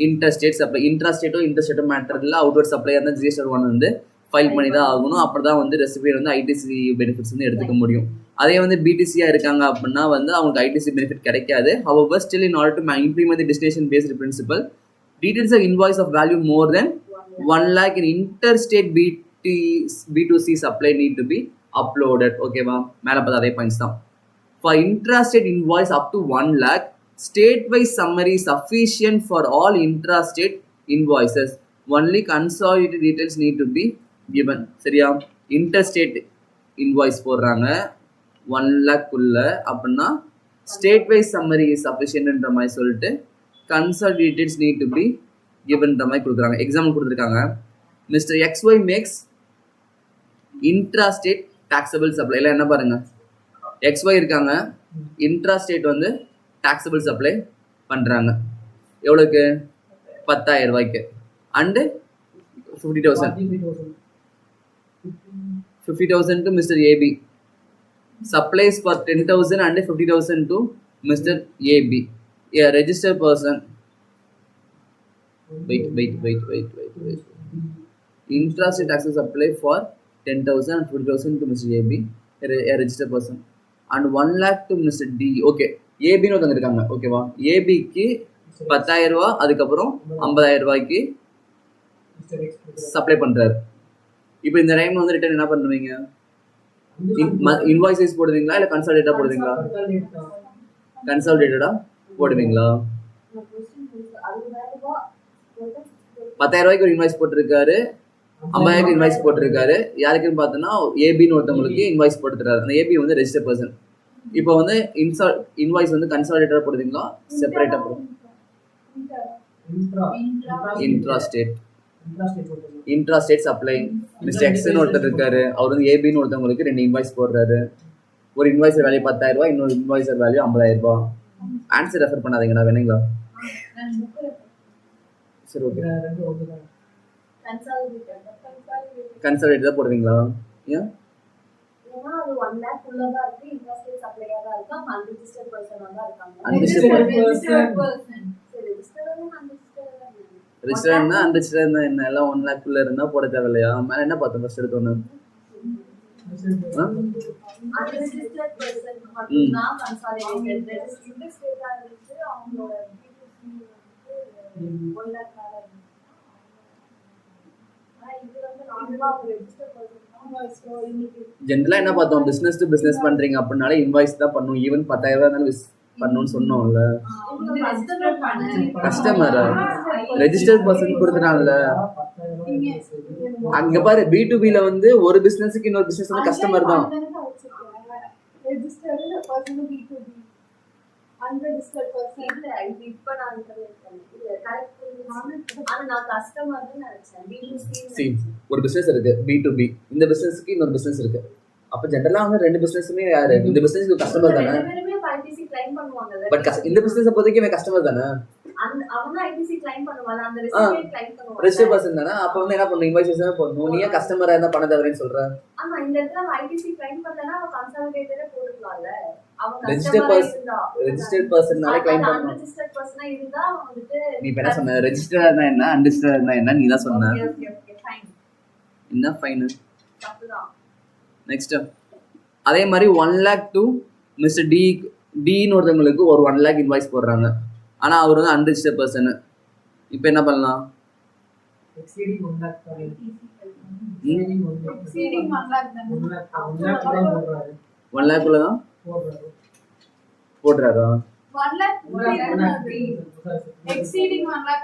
Speaker 1: interstate supply. intrastate or interstate matter இல்ல outward supply அந்த GST1 வந்து file பண்ணி தான் ஆகணும். அப்படி தான் வந்து ரெசிபியர் வந்து ஐடிசி பெனிஃபிட்ஸ் வந்து எடுத்துக்க முடியும். அதே வந்து பிடிசியாக இருக்காங்க அப்படின்னா வந்து அவங்களுக்கு ஐடிசி பெனிஃபிட் கிடைக்காது. However, still in order to implement the destination based principle, details of invoice of value more than 1 lakh in interstate B2C supply need to be uploaded. ஓகேவா? மேலே பார்த்தா அதே பாயிண்ட்ஸ் தான். For intrastate invoice up to 1 lakh, state-wise summary sufficient for all intrastate invoices. Only consolidated details need to be given. சரியா? Interstate invoice போடுறாங்க 1 lakh குள்ள அப்படின்னா state wise summary சஃபிஷியன்ட்ன்ற மாதிரி சொல்லிட்டு கன்சாலிடேட்டட்ஸ் நீட் டு பி கிவன்ன்ற மாதிரி கொடுக்குறாங்க. எக்ஸாம்பிள் கொடுத்துருக்காங்க. Mister XY makes intrastate taxable supply. இல்லை என்ன பாருங்க, XY இருக்காங்க, இன்ட்ராஸ்டேட் வந்து டாக்ஸபிள் சப்ளை பண்ணுறாங்க. எவ்வளோக்கு? 10,000 ரூபாய்க்கு and 50,000 to Mr. AB. Supplies for 10,000 and 50,000 to Mr. AB. A registered person. Wait. Intrastate taxes supply for 10,000 and 50,000 to Mr. AB. A registered person. And 1 lakh to Mr. D. Okay. AB னு ஒருத்தங்க இருக்காங்க. ஓகேவா? ஏபிக்கு 10,000 ரூபா, அதுக்கப்புறம் 50,000 ரூபாய்க்கு supply பண்றாரு. இப்போ இந்த டைம் வந்து ரிட்டர்ன் என்ன பண்ணுவீங்க? இன்வாய்ஸ் போடுவீங்களா இல்லை கன்சாலிடேட்டா போடுவீங்களா? கன்சாலிடேட்டடா போடுவீங்களா? 10,000 ரூபாய்க்கு ஒரு இன்வாய்ஸ் போட்டிருக்காரு, 50,000 இன்வாய்ஸ் போட்டிருக்காரு. யாருக்குன்னு பார்த்தோன்னா ஏபின்னு ஒருத்தவங்களுக்கு இன்வாய்ஸ் போட்டுருக்காரு. அந்த ஏபி வந்து ரெஜிஸ்டர் பர்சன். இப்போ வந்து இன்வாய்ஸ் வந்து கன்சாலிடேட்டா போடுவீங்களா செப்பரேட்டா போடுவீங்க? இன்ட்ராஸ்டேட் சப்ளை. மிஸ்டர் எக்ஸ்னு ஒருத்தர் இருக்காரு, அவர் வந்து ஏபின்னு ஒருத்தவங்களுக்கு 2 இன்வாய்ஸ் போடுறாரு. ஒரு இன்வாய்ஸர் வேல்யூ 10,000 ரூபாய், இன்னொரு இன்வாய்ஸர் வேல்யூ 50,000 ரூபாய். ஆன்சர் ரெஃபர் பண்ணாதீங்கடா, வேணுங்களா? சரி, ஓகே. கன்சாலிடேட் தான் போடுவீங்களா? ஏன்? ரிஜிஸ்டர்னா அன்ரிஜிஸ்டர்னா என்ன? எல்லாம் 1 lakh குள்ள இருந்தா போட தேவையில்லையா? மேல என்ன பார்த்தோம் ஃபர்ஸ்ட் எடுத்தோன்னு? ஜென்ரலா என்ன பார்த்தோம்? பிசினஸ் டு பிசினஸ் பண்றீங்க அப்படின்னாலே இன்வாய்ஸ் தான் பண்ணும். ஈவன் 10,000 இருந்தாலும் பண்ணணும்னு சொன்னோம்ல. கஸ்டமரா ரெஜிஸ்டர்ட் பர்சன் கொடுத்துட்டாங்கல்ல. அங்க பாரு B2Bல வந்து ஒரு பிசினஸ்க்கு இன்னொரு பிசினஸ் வந்து கஸ்டமர் தான். ஒரு பிசினஸ் இருக்கு B2B, இந்த பிசினஸ்க்கு இன்னொரு பிசினஸ் இருக்கு. அப்ப ஜெனரலா வந்து ரெண்டு பிசினஸ்மே யாரு? இந்த பிசினஸ்க்கு கஸ்டமர் தானே. பட் இந்த பிசினஸ் பொறுத்தவரைக்கும் கஸ்டமர் தானே. ரெஜிஸ்டர் பர்சன் தானே. அப்ப வந்து என்ன பண்ணணும்? இன்வாய்ஸ் தான் போடணும். நீ ஏன் கஸ்டமரா இருந்தா பணம் தவறேன்னு சொல்ற? ரெஜிஸ்டர்ட் பர்சன்னால கிளைம் பண்ணணும். நீ என்ன சொன்ன? ரெஜிஸ்டர்னா என்ன, அன்ரிஜிஸ்டர்னா என்ன நீ தான் சொன்ன. என்ன ஃபைன்? நெக்ஸ்ட் அதே மாதிரி 1 lakh to மிஸ்டர் டின்னு ஒருத்தவங்களுக்கு ஒரு 1 lakh இன்வாய்ஸ் போடுறாங்க. ஆனா அவர் வந்து அன்ரிஜிஸ்டர்ட் பர்சன். இப்போ என்ன பண்ணலாம்? 1 lakh தான் போடுறாரா? Exceeding 1 lakh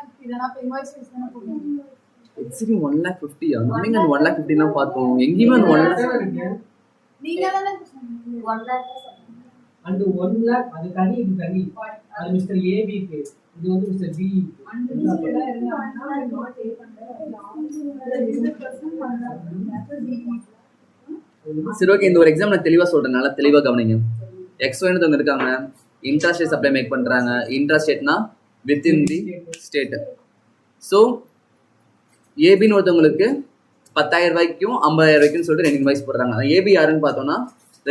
Speaker 1: 50. நீங்க 1 lakh 50 தான் பார்த்தோம். எங்கேயுமே 1 lakh நீங்க தான சொன்னீங்க. 1 lakh and 1 lakh அது தனி, இது தனி. அது மிஸ்டர் ஏபி க்கு, இது வந்து மிஸ்டர் பி. சரி ஓகே, இந்த ஒரு எக்ஸாம் நான் தெளிவா சொல்றேனால தெளிவா கவனிங்க. XYன்னு ஒருத்தவங்க இருக்காங்க, இன்ட்ராஸ்டேட் சப்ளை மேக் பண்றாங்க. இன்ட்ராஸ்டேட்னா within the state. So ஏபின்னு ஒருத்தவங்களுக்கு 10,000 ரூபாய்க்கும் 50,000 ரூபாய்க்கும் சொல்லிட்டு 2 இன்வாய்ஸ் போடுறாங்க. ஏபி யாருன்னு பார்த்தோம்னா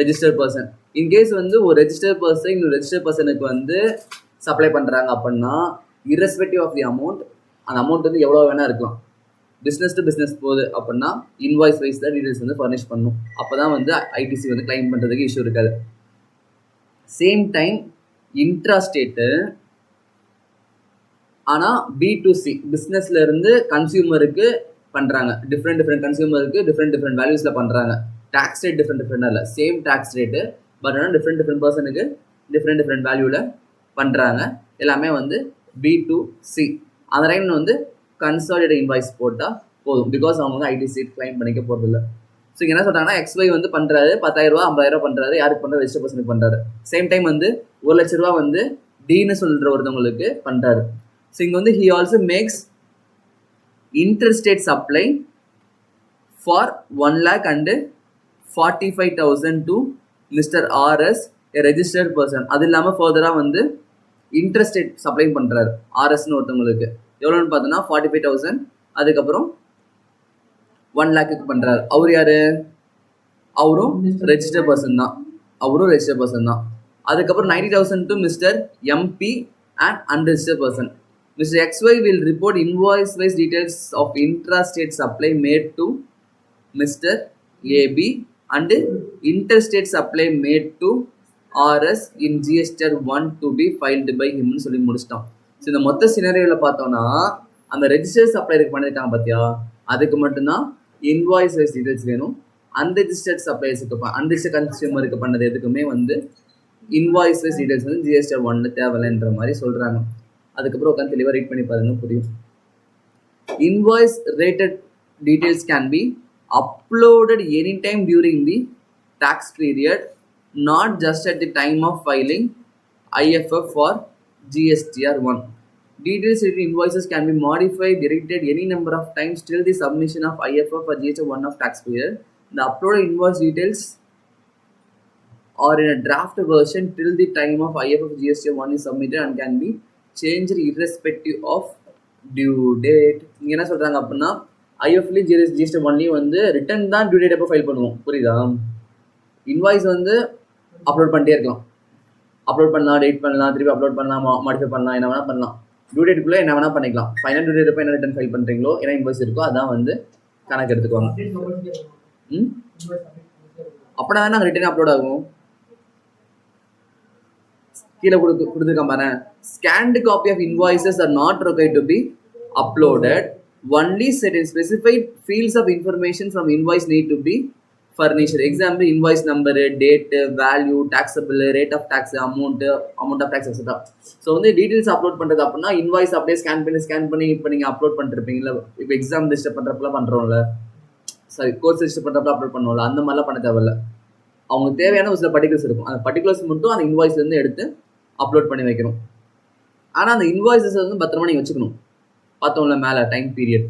Speaker 1: ரெஜிஸ்டர்ட் பர்சன். இன்கேஸ் வந்து ஒரு ரெஜிஸ்டர்ட் பர்சன் இன்னொரு ரெஜிஸ்டர்ட் பர்சனுக்கு வந்து சப்ளை பண்ணுறாங்க அப்படின்னா irrespective ஆஃப் தி அமௌண்ட், அந்த அமௌண்ட் வந்து எவ்வளோ வேணா இருக்கலாம். பிஸ்னஸ் டு பிஸ்னஸ் போகுது அப்படின்னா இன்வாய்ஸ் வைஸ் தான் டீடைல்ஸ் வந்து ஃபர்னிஷ் பண்ணணும். அப்போ தான் வந்து ஐடிசி வந்து கிளைம் பண்ணுறதுக்கு இஷ்யூ இருக்காது. சேம் டைம் இன்ட்ராஸ்டேட்டு ஆனால் B2C பிஸ்னஸ்ல இருந்து கன்சியூமருக்கு பண்ணுறாங்க. டிஃப்ரெண்ட் கன்சியூமருக்கு டிஃப்ரெண்ட் வேல்யூஸில் பண்ணுறாங்க. டேக்ஸ் ரேட் டிஃப்ரெண்டாக இல்லை, சேம் டேக்ஸ் ரேட்டு, பட் ஆனால் டிஃப்ரெண்ட் பர்சனுக்கு டிஃப்ரெண்ட் வேல்யூவில் பண்ணுறாங்க. எல்லாமே வந்து B2C. அந்த டைம் வந்து கன்சாலிடேட் இன்வாய்ஸ் போட்டால் போதும். பிகாஸ் அவங்க வந்து ஐடிசி கிளைம் பண்ணிக்க போகிறதில்ல. ஸோ என்ன சொல்கிறாங்கன்னா XY வந்து பண்ணுறாரு 10,000 ரூபா 50,000 ரூபா பண்ணுறாரு. யாருக்கு பண்ணுறாரு? ரெஜிஸ்டர் பர்சனுக்கு பண்ணுறாரு. சேம் டைம் வந்து 1 லட்ச ரூபா வந்து டின்னு சொல்கிற ஒருத்தவங்களுக்கு பண்ணுறாரு. ஸோ இங்கே வந்து he also makes interstate supply for 1 lakh and 45,000 to Mr. RS, a registered person. அது இல்லாமல் ஃபர்தராக வந்து இன்ட்ரஸ்டேட் சப்ளை பண்ணுறாரு RSன்னு ஒருத்தவங்களுக்கு. எவ்வளோன்னு பார்த்தோன்னா 45,000, அதுக்கப்புறம் 1 lakhக்கு பண்ணுறாரு. அவர் யார்? அவரும் ரெஜிஸ்டர் பர்சன் தான். அதுக்கப்புறம் 90,000 to mister MP and unregistered person. Mr. XY will report invoice-wise details of intrastate supply made to Mr. AB and interstate supply made to RS in GSTR 1 to be filed by him னு சொல்லி முடிச்சிட்டோம். So இந்த மொத்த சினாரியோவில் பார்த்தோம்னா அந்த register சப்ளைக்கு பண்ணியிருக்காங்க பார்த்தியா, அதுக்கு மட்டும்தான் இன்வாய்ஸ் வைஸ் டீடைல்ஸ் வேணும். அன்ரெஜிஸ்டர்ட் சப்ளைஸுக்கு அன்ரெஜிஸ்டர்ட் கன்சியூமருக்கு பண்ணது எதுக்குமே வந்து இன்வாய்ஸ் வைஸ் டீடைல்ஸ் வந்து GSTR 1 தேவையில்லைன்ற மாதிரி சொல்கிறாங்க. அதுக்கப்புறம் உட்காந்து தெளிவாக ரீட் பண்ணி பாருங்க, புரியும். Invoice rated details can be uploaded any time during the tax period, not just at the time of filing IFF for GSTR 1. Details in invoices can be modified, edited any number of times till the submission of IFF for GSTR 1 of tax period. The uploaded invoice details are in a draft version till the time of IFF GSTR 1 is submitted and can be changed irrespective of due date. இங்கே என்ன சொல்கிறாங்க அப்படின்னா IFFலையும் GSTR 1லையும் வந்து return தான் due date எப்போ file பண்ணுவோம், புரியுதா? Invoice வந்து அப்லோட் பண்ணிட்டே இருக்கலாம், அப்லோட் பண்ணலாம், டேட் பண்ணலாம், திருப்பி அப்லோட் பண்ணலாம், மாடிஃபை பண்ணலாம், என்ன வேணால் பண்ணலாம். டியூ டேட்டுக்குள்ளே என்ன வேணால் பண்ணிக்கலாம். ஃபைனல் டியூ டேட் எப்போ என்ன ரிட்டர்ன் ஃபைல் பண்ணுறீங்களோ, என்ன இன்வாய்ஸ் இருக்கோ அதான் வந்து கணக்கு எடுத்துக்குவாங்க. அப்படின்னா தான் நாங்கள் ரிட்டர்ன் அப்லோட் ஆகும். கீழே கொடுத்துருக்கான் பாரு, scanned copy of invoices are not required to be uploaded. Only certain specified fields of information from invoice need to be furnished. Example, invoice number, date, value, taxable, rate of tax, amount of tax, etc. So வந்து details upload பண்ணுறது அப்படின்னா invoice அப்படியே scan பண்ணி இப்போ நீங்கள் upload பண்ணிருப்பீங்களா, இப்போ exam register பண்ணுறப்பெல்லாம் பண்ணுறோம்ல, சாரி கோர்ஸ் ரிஜிஸ்டர் பண்ணுறப்ப அப்லோட் பண்ணுவோம்ல, அந்த மாதிரிலாம் பண்ண தேவையில்ல. அவங்களுக்கு தேவையான ஒரு சில பர்டிகுலர்ஸ் இருக்கும், அந்த பர்டிகுலர்ஸ் மட்டும் அந்த இன்வாய்ஸ்லேருந்து எடுத்து அப்லோட் பண்ணி வைக்கணும். ஆனால் அந்த இன்வாய்ஸஸ் வந்து பத்திரமா நீங்கள் வச்சுக்கணும். பார்த்தோம்ல மேலே டைம் பீரியட்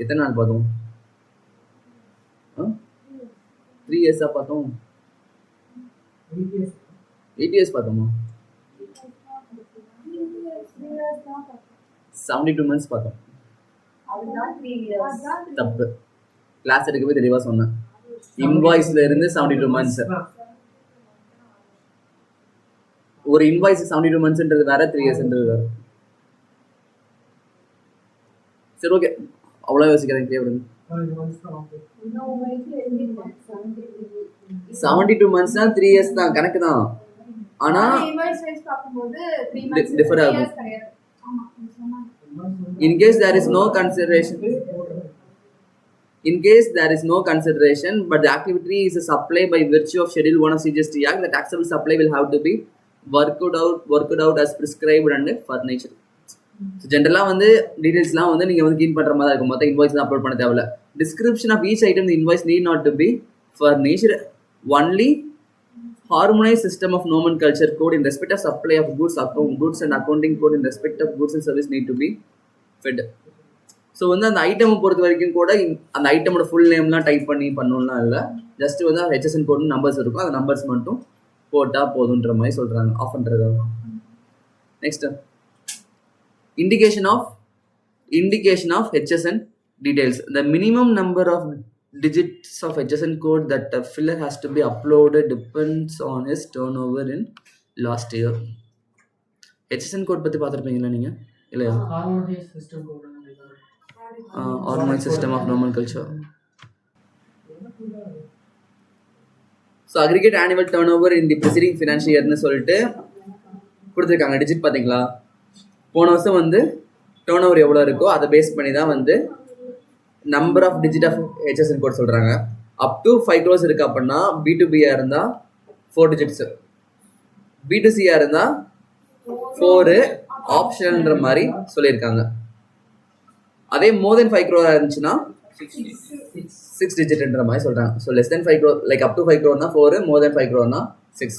Speaker 1: எத்தனை நாள் பார்த்தோம்? 3 இயர்ஸாக பார்த்தோம், 8 இயர்ஸ் பார்த்தோமா? 72 months பார்த்தோம். தப்பு, கிளாஸ் எடுக்கவே தெளிவாக சொன்னேன். இன்வாய்ஸ்ல இருந்து 72 months. ஒரு இன்வாய்ஸ் 72 monthsன்றது வேற, 3 yearsன்றது வேற. சரி ஓகே, அவ்வளோ யோசிக்கிறேன். கேட்குறது 72 months தான், 3 years தான், கணக்கு தான். ஆனால் டிஃபர் ஆகும். In case there is no consideration, but the activity is a supply by virtue of Schedule 1 of CGST Act, the taxable supply will have to be worked out as prescribed and furnished. So ஜென்ரலாக வந்து டீடைல்ஸ்லாம் வந்து நீங்கள் வந்து keen பண்ணுற மாதிரி இருக்கும். மொத்தம் invoice தான் அப்லோட் பண்ண தேவையில்ல. Description of each item invoice need not to be furnished. Only harmonized system of nomenclature code in respect of supply of goods and accounting code in respect of goods and service need to be fed. So வந்து அந்த ஐட்டமை பொறுத்த வரைக்கும் கூட அந்த ஐட்டமோட full நேம்லாம் type பண்ணி பண்ணணும்லாம் இல்லை, just வந்து ஹெச்எஸ்என் கோடு நம்பர்ஸ் இருக்கும், அந்த நம்பர்ஸ் மட்டும் போட்டால் போதுன்ற மாதிரி சொல்கிறாங்க. ஆஃப் பண்ணுறது. Next, indication of HSN details. The minimum number of digits of HSN code that a filler has to be uploaded depends on his turnover in last year. HSN code பத்தி பார்த்திருப்பீங்களா நீங்க? இல்லையா? Harmonized system of nomenclature. So aggregate annual turnover in the preceding financial year னு சொல்லிட்டு கொடுத்துருக்காங்க. Digit பார்த்தீங்களா? போன வருஷம் வந்து டர்ன் ஓவர் எவ்வளோ இருக்கோ அதை பேஸ் பண்ணி தான் வந்து number of digit of HSN code சொல்கிறாங்க. அப் டு 5 crores இருக்குது அப்படின்னா B2Bயாக இருந்தால் 4 digits, B2Cயாக இருந்தால் 4 ஆப்ஷன்ன்ற மாதிரி சொல்லியிருக்காங்க. அதே மோர் தென் 5 crore இருந்துச்சுன்னா 6 digitன்ற மாதிரி சொல்கிறாங்க. So less than 5 crore, like up to 5 crore 4, more then 5 crore 6.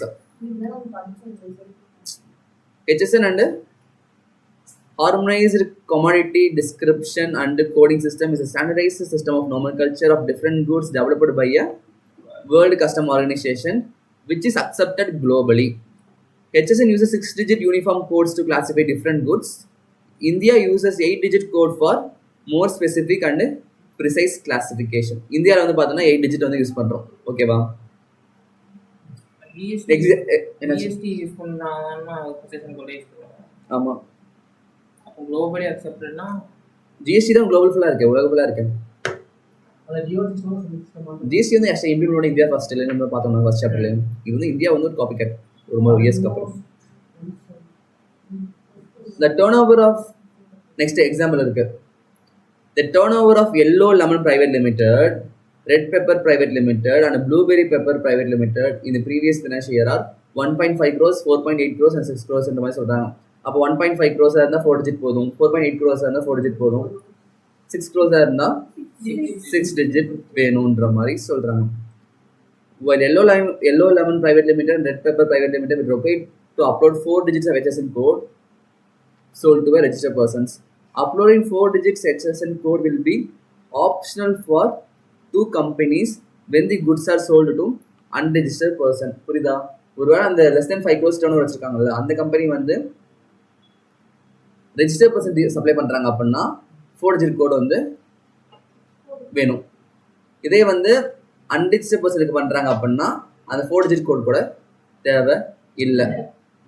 Speaker 1: HSN and harmonized commodity description and coding system is a standardized system of nomenclature of different goods developed by a World Customs Organization which is accepted globally. HSN uses 6-digit uniform codes to classify different goods. India uses 8-digit code for more specific and precise classification. இந்தியாவில் வந்து பார்த்தோன்னா 8 digit வந்து use பண்ணுறோம். ஓகேவா? GST use பண்ணாங்கன்னா ஆமாம், globally அக்செப்டட்னா GST தான் global ஃபுல்லாக இருக்கு, உலக ஃபுல்லாக இருக்கு. ஜிஎஸ்டி வந்து ஆக்சுவலி இம்ப்ளிமெண்ட் பண்ண இந்தியா ஃபர்ஸ்ட் இல்லை, நம்ம பார்த்தோம்னா ஃபர்ஸ்ட் சாப்டர்ல இது வந்து இந்தியா வந்து ஒரு காப்பி கேட் ஒரு மாதிரி இயர்ஸ்க்கு அப்புறம். The turnover of next example இருக்கு. The turnover of Yellow Lemon Private Limited, Red Pepper Private Limited and Blueberry Pepper Private Limited in the previous financial year are 1.5 crores, 4.8 crores and 6 crores இந்த மாதிரி சொல்றாங்க. அப்போ 1.5 crores இருந்தால் 4 digit போதும், 4.8 crores இருந்தால் 4 digit போதும், 6 crores இருந்தால் 6 digit வேணுன்ற மாதிரி சொல்றாங்க. While Yellow Lemon Private Limited and Red Pepper Private Limited will require to upload 4 digits of HSN code sold to a registered persons. Uploading 4 digits HSN code will be optional for 2 companies when the goods are sold to unregistered person. புரியுதா? ஒருவேளை அந்த less than 5 crores turnover வச்சிருக்காங்கல்ல, அந்த company வந்து register person supply பண்ணுறாங்க அப்படின்னா 4 digit கோடு வந்து வேணும். இதே வந்து அன்ரிஜிஸ்டர்ட் பர்சனுக்கு பண்ணுறாங்க அப்படின்னா அந்த 4 digit கோடு கூட தேவை இல்லை.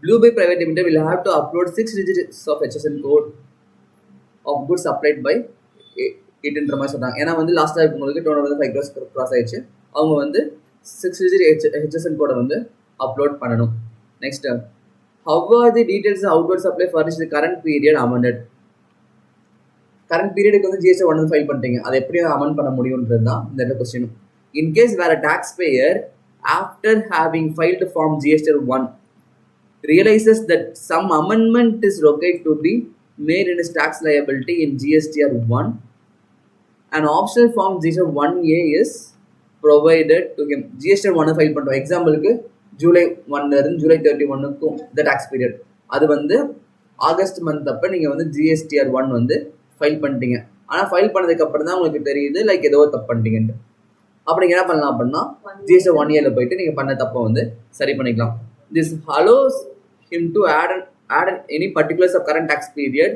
Speaker 1: Blueberry Private Limited will have to upload 6 digits of HSN code of goods supplied by itன்ற மாதிரி சொல்கிறாங்க. ஏன்னா வந்து லாஸ்ட்டாக இருக்கும்போது டோன் வந்து 5 crores க்ராஸ் ஆயிடுச்சு, அவங்க வந்து 6 digit HSN கோடை வந்து அப்லோட் பண்ணணும். Next, how are the details of outward supply furnished the current period amended? Current பீரியடுக்கு வந்து ஜிஎஸ்டி 1 ஃபைல் பண்ணிட்டீங்க, அதை எப்படி அமெண்ட் பண்ண முடியுன்றது தான் இந்த question. in case where a taxpayer, after having filed form GSTR 1, realizes that some amendment is required to be made in his tax liability in GSTR 1, an optional form GSTR 1A is provided to him. GSTR 1 file பண்ணுறோம். எக்ஸாம்பிளுக்கு ஜூலை 1 ஜூலை 31க்கும் இந்த tax period, அது வந்து August month அப்போ நீங்கள் வந்து GSTR 1 வந்து file பண்ணிட்டீங்க. ஆனால் ஃபைல் பண்ணதுக்கப்புறம் தான் உங்களுக்கு தெரியுது லைக் ஏதோ தப்பு பண்ணிட்டீங்கன்ட்டு. அப்போ நீங்கள் என்ன பண்ணலாம் அப்படின்னா GSTR 1Aல போயிட்டு நீங்கள் பண்ண தப்பை வந்து சரி பண்ணிக்கலாம். This allows him to add any particulars of current tax period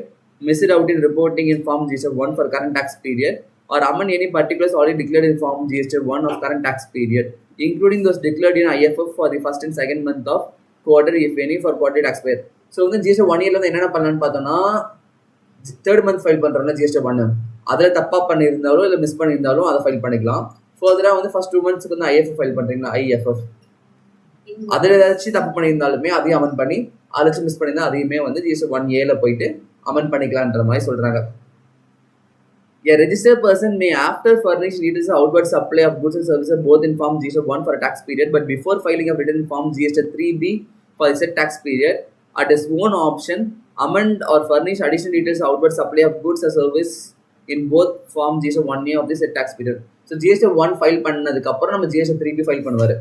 Speaker 1: missed out in reporting in form GSTR 1 for current tax period, or amend any particulars already declared in form GSTR 1 of current tax period, including those declared in IFF for the first and second month of quarter, if any, for quarterly taxpayer. So வந்து GSTR 1Aல வந்து என்னென்ன பண்ணலான்னு பார்த்தோம்னா, third month file பண்ணுறோம்ல GSTR 1, அதில் தப்பாக பண்ணியிருந்தாலும் இல்லை miss பண்ணியிருந்தாலும் அதை ஃபைல் பண்ணிக்கலாம். ஃபர்தராக வந்து ஃபர்ஸ்ட் 2 monthsக்கு வந்து IFF ஃபைல் பண்ணுறீங்களா, IFF, அதில் ஏதாச்சும் தப்பு பண்ணியிருந்தாலுமே அதையும் அமெண்ட் பண்ணி, அதாச்சும் மிஸ் பண்ணியிருந்தா அதையுமே வந்து GSTR 1Aல போயிட்டு அமெண்ட் பண்ணிக்கலான்ற மாதிரி சொல்கிறாங்க. A registered person may after furnish details of outward supply of goods and services both in form GSTR 1 for a tax period, but before filing a written form GSTR 3B for the said tax period, at his own option, amend or furnish additional details of outward supply of goods or service in both form GSTR 1A of the said tax period. So GSTR 1 file பண்ணதுக்கப்புறம் நம்ம GSTR 3B file பண்ணுவார்.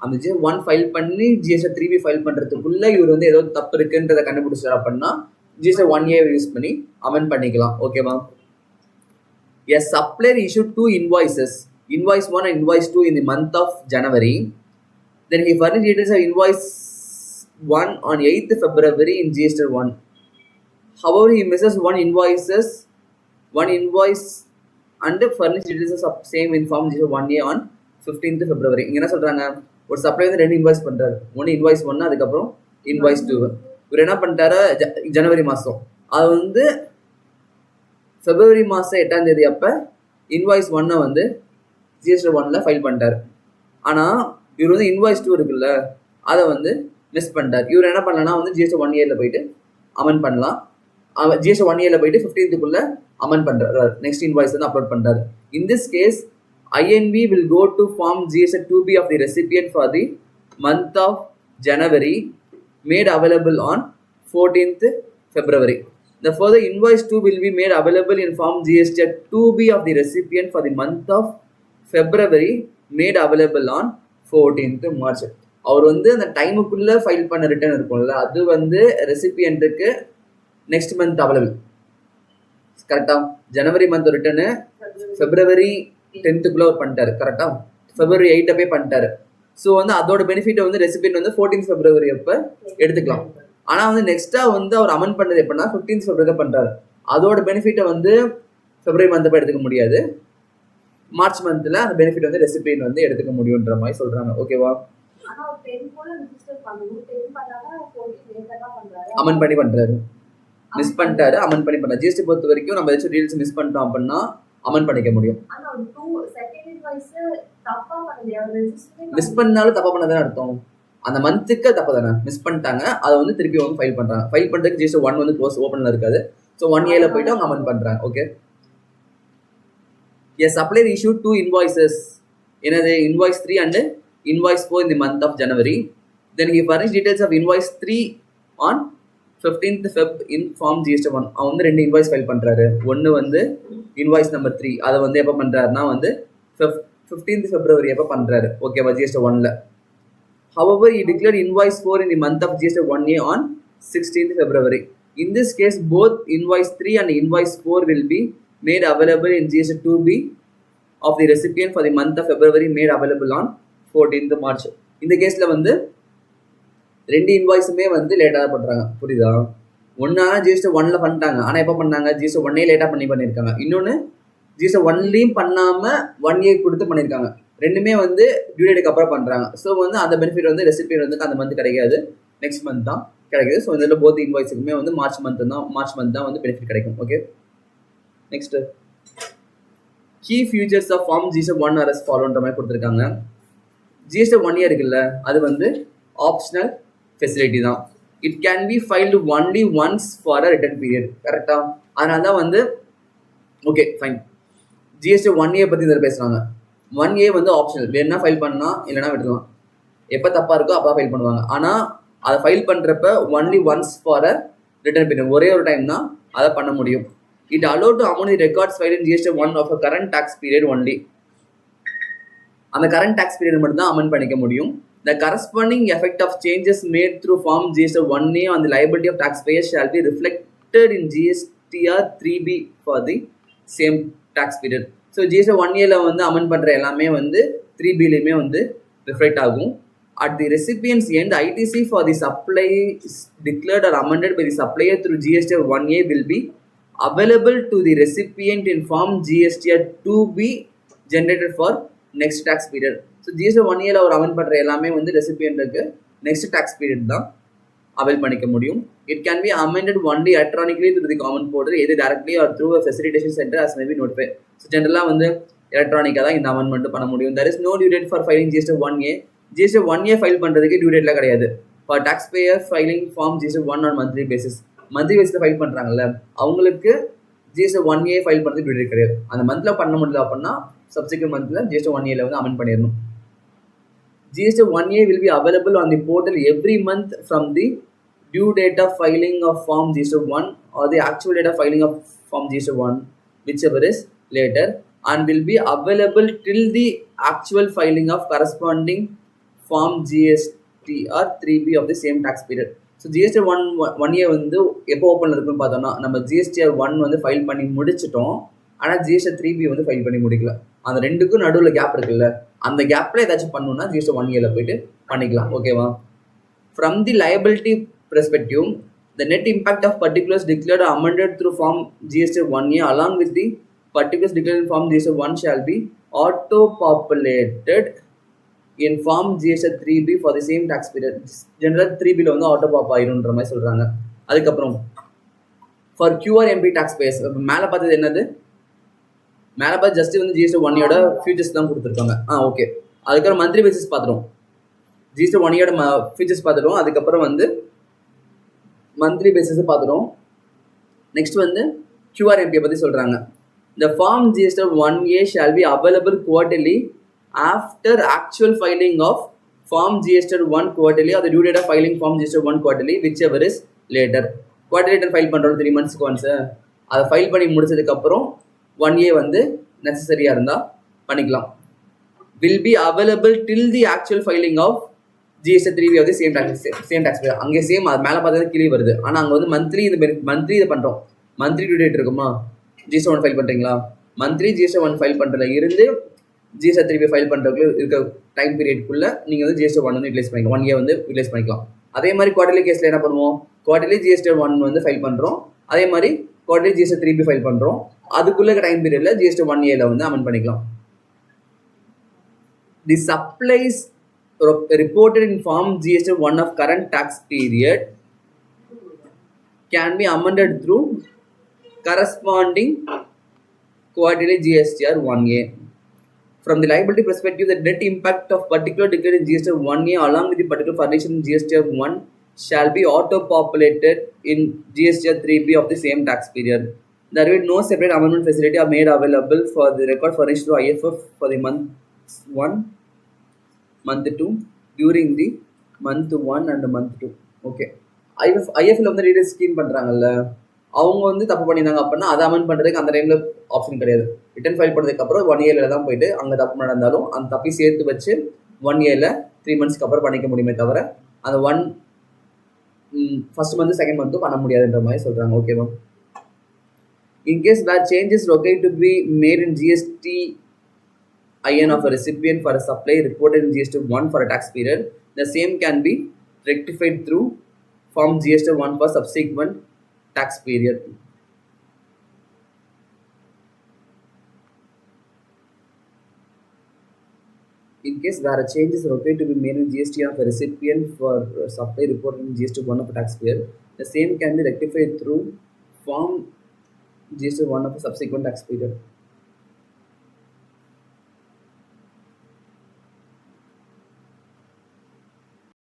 Speaker 1: அந்த GSTR 1 file பண்ணி GSTR 3B file பண்ணுறதுக்குள்ளே இவர் வந்து ஏதோ தப்பு இருக்குன்றதை கண்டுபிடிச்சார் அப்படின்னா GSTR 1A யூஸ் பண்ணி அமெண்ட் பண்ணிக்கலாம். ஓகேவா? A supplier issued 2 invoices, invoice 1 and invoice 2 in the month of January. Then he furnished details of invoice 1 on 8th February in GSTR 1. However, he misses one invoice and furnished details of same in form GSTR 1A on 15th February. இங்கே என்ன சொல்கிறாங்க, ஒரு supply வந்து 2 invoice பண்ணுறாரு. ஒன்று invoice 1, அதுக்கப்புறம் invoice 2. இவர் என்ன பண்ணிட்டாரு, ஜனவரி மாதம், அது வந்து February மாதம் 8ஆம் தேதி அப்போ இன்வாய்ஸ் 1 வந்து GSTR 1ல ஃபைல் பண்ணிட்டார். ஆனால் இவர் வந்து இன்வாய்ஸ் 2 இருக்குல்ல, அதை வந்து மிஸ் பண்ணிட்டார். இவர் என்ன பண்ணலன்னா வந்து GSTR 1Aல போயிட்டு அமெண்ட் பண்ணலாம். GSTR 1Aல போயிட்டு 15th அமெண்ட் பண்ணுறாரு. நெக்ஸ்ட் இன்வாய்ஸ் வந்து அப்லோட் பண்ணுறாரு. In this case INV will go to form GSTR 2B of the recipient for the month of January made available on 14th February. The further invoice 2 will be made available in form GSTR 2B of the recipient for the month of February made available on 14th March. அவர் வந்து அந்த டைமுக்குள்ளே file பண்ண return இருக்கும்ல, அது வந்து ரெசிபியண்ட்டுக்கு next month available. கரெக்டாக ஜனவரி month return February 10th அவர் பண்ணிட்டாரு. கரெக்டாக February 8 போய் பண்ணிட்டாரு. ஸோ வந்து அதோட பெனிஃபிட்டை வந்து ரெசிபியன்ட் வந்து 14th February அப்போ எடுத்துக்கலாம். ஆனால் வந்து நெக்ஸ்ட்டாக வந்து அவர் அமெண்ட் பண்ணது எப்படின்னா 15th February பண்ணுறாரு. அதோட பெனிஃபிட்டை வந்து February மந்த் எடுத்துக்க முடியாது, மார்ச் மந்தில் அந்த பெனிஃபிட் வந்து ரெசிபியன்ட் வந்து எடுத்துக்க முடியுன்ற மாதிரி சொல்கிறாங்க. ஓகேவா? அமெண்ட் பண்ணி பண்ணுறாரு, மிஸ் பண்ணிட்டாரு, அமெண்ட் பண்ணி பண்ணுறாரு. ஜிஎஸ்டி பொறுத்த வரைக்கும் நம்ம ஏதாச்சும் டீல்ஸ் மிஸ் பண்ணிட்டோம் அப்படின்னா அமெண்ட் பண்ணிக்க முடியும். மிஸ் பண்ணாலும் தப்பா பண்ணதானே அர்த்தம், அந்த மந்த்துக்கு தப்பு தானே, மிஸ் பண்ணிட்டாங்க, அதை வந்து திருப்பி வந்து ஃபைல் பண்ணுறாங்க. ஃபைல் பண்ணுறதுக்கு GSTR 1 வந்து க்ளோஸ் ஓப்பனில் இருக்காது. ஸோ 1Aல போயிட்டு அவங்க அமெண்ட் பண்ணுறாங்க. Okay. A supplier issued 2 invoices, என்னது invoice 3 and invoice 4 in the month of January. Then he furnished details of invoice 3 on 15th Feb in form GSTR 1. அவன் வந்து 2 இன்வாய்ஸ் ஃபைல் பண்ணுறாரு. ஒன்று வந்து இன்வாய்ஸ் நம்பர் 3, அதை வந்து எப்போ பண்ணுறாருனா வந்து 15th February எப்போ பண்ணுறாரு. ஓகேவா? GSTR 1ல. However, he declared invoice 4 in the month of GSTR 1A on 16th February. In this case, both invoice 3 and invoice 4 will be made available in GSTR 2B of the recipient for the month of February made available on 14th March. இந்த கேஸில் வந்து 2 இன்வாய்ஸுமே வந்து லேட்டாக பண்ணுறாங்க. புரியுதா? ஒன்றா GSTR 1ல பண்ணிட்டாங்க, ஆனால் எப்போ பண்ணாங்க, GSTR 1A லேட்டாக பண்ணியிருக்காங்க. இன்னொன்று GSTR 1லையும் பண்ணாமல் 1A கொடுத்து பண்ணியிருக்காங்க. ரெண்டுமே வந்து டியூ டேட்டுக்கு அப்புறம் பண்ணுறாங்க. ஸோ வந்து அந்த பெனிஃபிட் வந்து ரெசிபியன்ட் வந்து அந்த மந்த் கிடைக்காது, நெக்ஸ்ட் மந்த் தான் கிடைக்குது. ஸோ இதில் போத் இன்வாய்ஸுக்குமே வந்து மார்ச் மந்த் தான் வந்து பெனிஃபிட் கிடைக்கும். Okay. Next key features of form GSTR 1 RS ஃபாலோன்ற மாதிரி கொடுத்துருக்காங்க. GSTR 1A இருக்குல்ல, அது வந்து ஆப்ஷனல் ஃபெசிலிட்டி தான். It can be filed only once for a return period. கரெக்டாக? அதனால தான் வந்து ஓகே ஃபைன். GSTR 1A பற்றி இதில் பேசுகிறாங்க. 1A வந்து ஆப்ஷனல், வேணா ஃபைல் பண்ணலாம் இல்லைனா விட்டுலாம். எப்போ தப்பாக இருக்கோ அப்போ ஃபைல் பண்ணுவாங்க. ஆனால் அதை ஃபைல் பண்ணுறப்ப only once for a return period, ஒரே ஒரு டைம் தான் அதை பண்ண முடியும். It allot to amount the records file in GST 1 of a current tax period only. அந்த கரண்ட் டாக்ஸ் பீரியட் மட்டும் தான் அமெண்ட் பண்ணிக்க முடியும். The corresponding effect of changes made through Form GST 1A on the liability of taxpayers shall be reflected in GSTR 3B for the same tax period. So GST 1A வந்து amend பண்ணுற எல்லாமே வந்து 3Bலையுமே வந்து reflect ஆகும். At the recipient's end, ITC for the supplies declared or amended by the supplier through GSTR 1A will be available to the recipient in Form GSTR 2B generated for next tax period. So GST 1A ஒரு amend பண்ணுற எல்லாமே வந்து ரெசிபியன்ட்டுக்கு next tax period தான் avail பண்ணிக்க முடியும். It can be amended only electronically through the common portal, எது directly or through facilitation centre as may be notify. So ஜென்ரலாக வந்து எலக்ட்ரானிக்காக தான் இந்த அமெண்ட்மெண்ட் பண்ண முடியும். There is no due date for filing GST 1A. GST 1A file பண்ணுறதுக்கு due டேட்லாம் கிடையாது. For tax payer filing form GST 1 on monthly basis, monthly பேஸில் ஃபைல் பண்ணுறாங்கல்ல அவங்களுக்கு GST 1A ஃபைல் பண்ணுறதுக்கு டியூ டேட் கிடையாது. அந்த மந்தில் பண்ண முடியல அப்படின்னா சப்சிக்வெண்ட் மந்தில் GST 1A வந்து அமெண்ட் பண்ணிடணும். GST 1A will be available on the portal every month from the due date of filing of Form GST 1 or the actual date of filing of Form GST 1, whichever is later, and will be available till the actual filing of corresponding Form GSTR 3B of the same tax period. So GST 1A வந்து எப்போ ஓப்பனில் இருக்குன்னு பார்த்தோம்னா நம்ம GSTR 1 வந்து file பண்ணி முடிச்சிட்டோம், ஆனால் GST 3B வந்து ஃபைல் பண்ணி முடிக்கல. அந்த ரெண்டுக்கும் நடுவில் கேப் இருக்குல்ல, அந்த கேப்பில் ஏதாச்சும் பண்ணணும்னா GST 1A போயிட்டு பண்ணிக்கலாம். ஓகேவா? From the liability perspective, the net impact of particulars declared or amended through Form GST 1A along with the particulars declared in Form GST 1 shall be auto-populated in Form GST 3B for the same tax period. General 3Bல வந்து auto pop ஆயிரும்ன்ற மாதிரி சொல்கிறாங்க. அதுக்கப்புறம் for QRMP tax payers, மேலே பார்த்தது என்னது? மேலே பார்த்து just வந்து GST 1A ஃபியூச்சர்ஸ் தான் கொடுத்துருக்காங்க. ஓகே. அதுக்கப்புறம் மந்த்லி பேசிஸ் பார்த்துருவோம். GST 1A ஃபீச்சர்ஸ் பார்த்துருவோம். அதுக்கப்புறம் வந்து மந்த்லி பேசிஸ் பார்த்துருவோம். நெக்ஸ்ட் வந்து QRMP பற்றி சொல்கிறாங்க. The Form GST 1A shall be available quarterly after actual filing of Form GST 1 quarterly or the due date of filing Form GST 1 quarterly, whichever is later. Quarterly file பண்ணுறோம் 3 monthsக்கு once. அதை file பண்ணி முடிச்சதுக்கப்புறம் 1A வந்து நெசசரியாக இருந்தால் பண்ணிக்கலாம். Will be available till the actual filing of GST 3B of the same tax period. அங்கே same அது மேலே பார்த்தா கிளி வருது. ஆனால் அங்கே வந்து மந்த்லி இதை பண்ணுறோம். மந்த்லி டியூ டேட் இருக்குமா? GST 1 ஃபைல் பண்ணுறீங்களா? மந்த்லி GST 1 ஃபைல் பண்ணுறதுல இருந்து GST 3B ஃபைல் பண்ணுறதுக்குள்ள இருக்க டைம் பீரியட்குள்ளே நீங்கள் வந்து GST 1 வந்து யூட்டிலைஸ் பண்ணிக்கலாம். 1A வந்து யூட்டிலைஸ் பண்ணிக்கலாம். அதே மாதிரி குவார்டர்லி கேஸில் என்ன பண்ணுவோம்? குவார்டர்லி GST 1 வந்து ஃபைல் பண்ணுறோம். அதே மாதிரி குவார்டர்லி GST 3B ஃபைல் பண்ணுறோம். அதுக்குள்ள டைம் பீரியடில் GST 1A வந்து அமெண்ட் பண்ணிக்கலாம். The supplies reported in Form GST 1 of current tax period can be amended through corresponding quarterly GSTR 1A. From the liability perspective, the net impact of particular declared in GSTR 1A along with the particular furnished in GSTR 1 shall be auto-populated in GSTR 3B of the same tax period. There will be no separate amendment facility are made available for the record furnished through IFF for the month 1, month 2, during the month 1 and month 2. Okay. ஐஎஃப்ல வந்து reader scheme பண்ணுறாங்கல்ல, அவங்க வந்து தப்பு பண்ணியிருந்தாங்க அப்படின்னா அதை amend பண்ணுறதுக்கு அந்த டைமில் ஆப்ஷன் கிடையாது. ரிட்டர்ன் ஃபைல் பண்ணதுக்கப்புறம் 1A தான் போயிட்டு அங்கே தப்பு நடந்தாலும் அந்த தப்பையும் சேர்த்து வச்சு 1A 3 monthsக்கு அப்புறம் பண்ணிக்க முடியுமே தவிர அந்த ஃபர்ஸ்ட் மந்த் செகண்ட் மந்த்தும் பண்ண முடியாதுன்ற மாதிரி சொல்கிறாங்க. ஓகேவா? In case where changes required to be made in GST IN of a recipient for a supply reported in GST 1 for a tax period, the same can be rectified through Form GST 1 for subsequent tax period. In case where a change is required to be made in GST of a recipient for supply reported in GST 1 of a tax period, the same can be rectified through Form GST 1 of a subsequent tax period.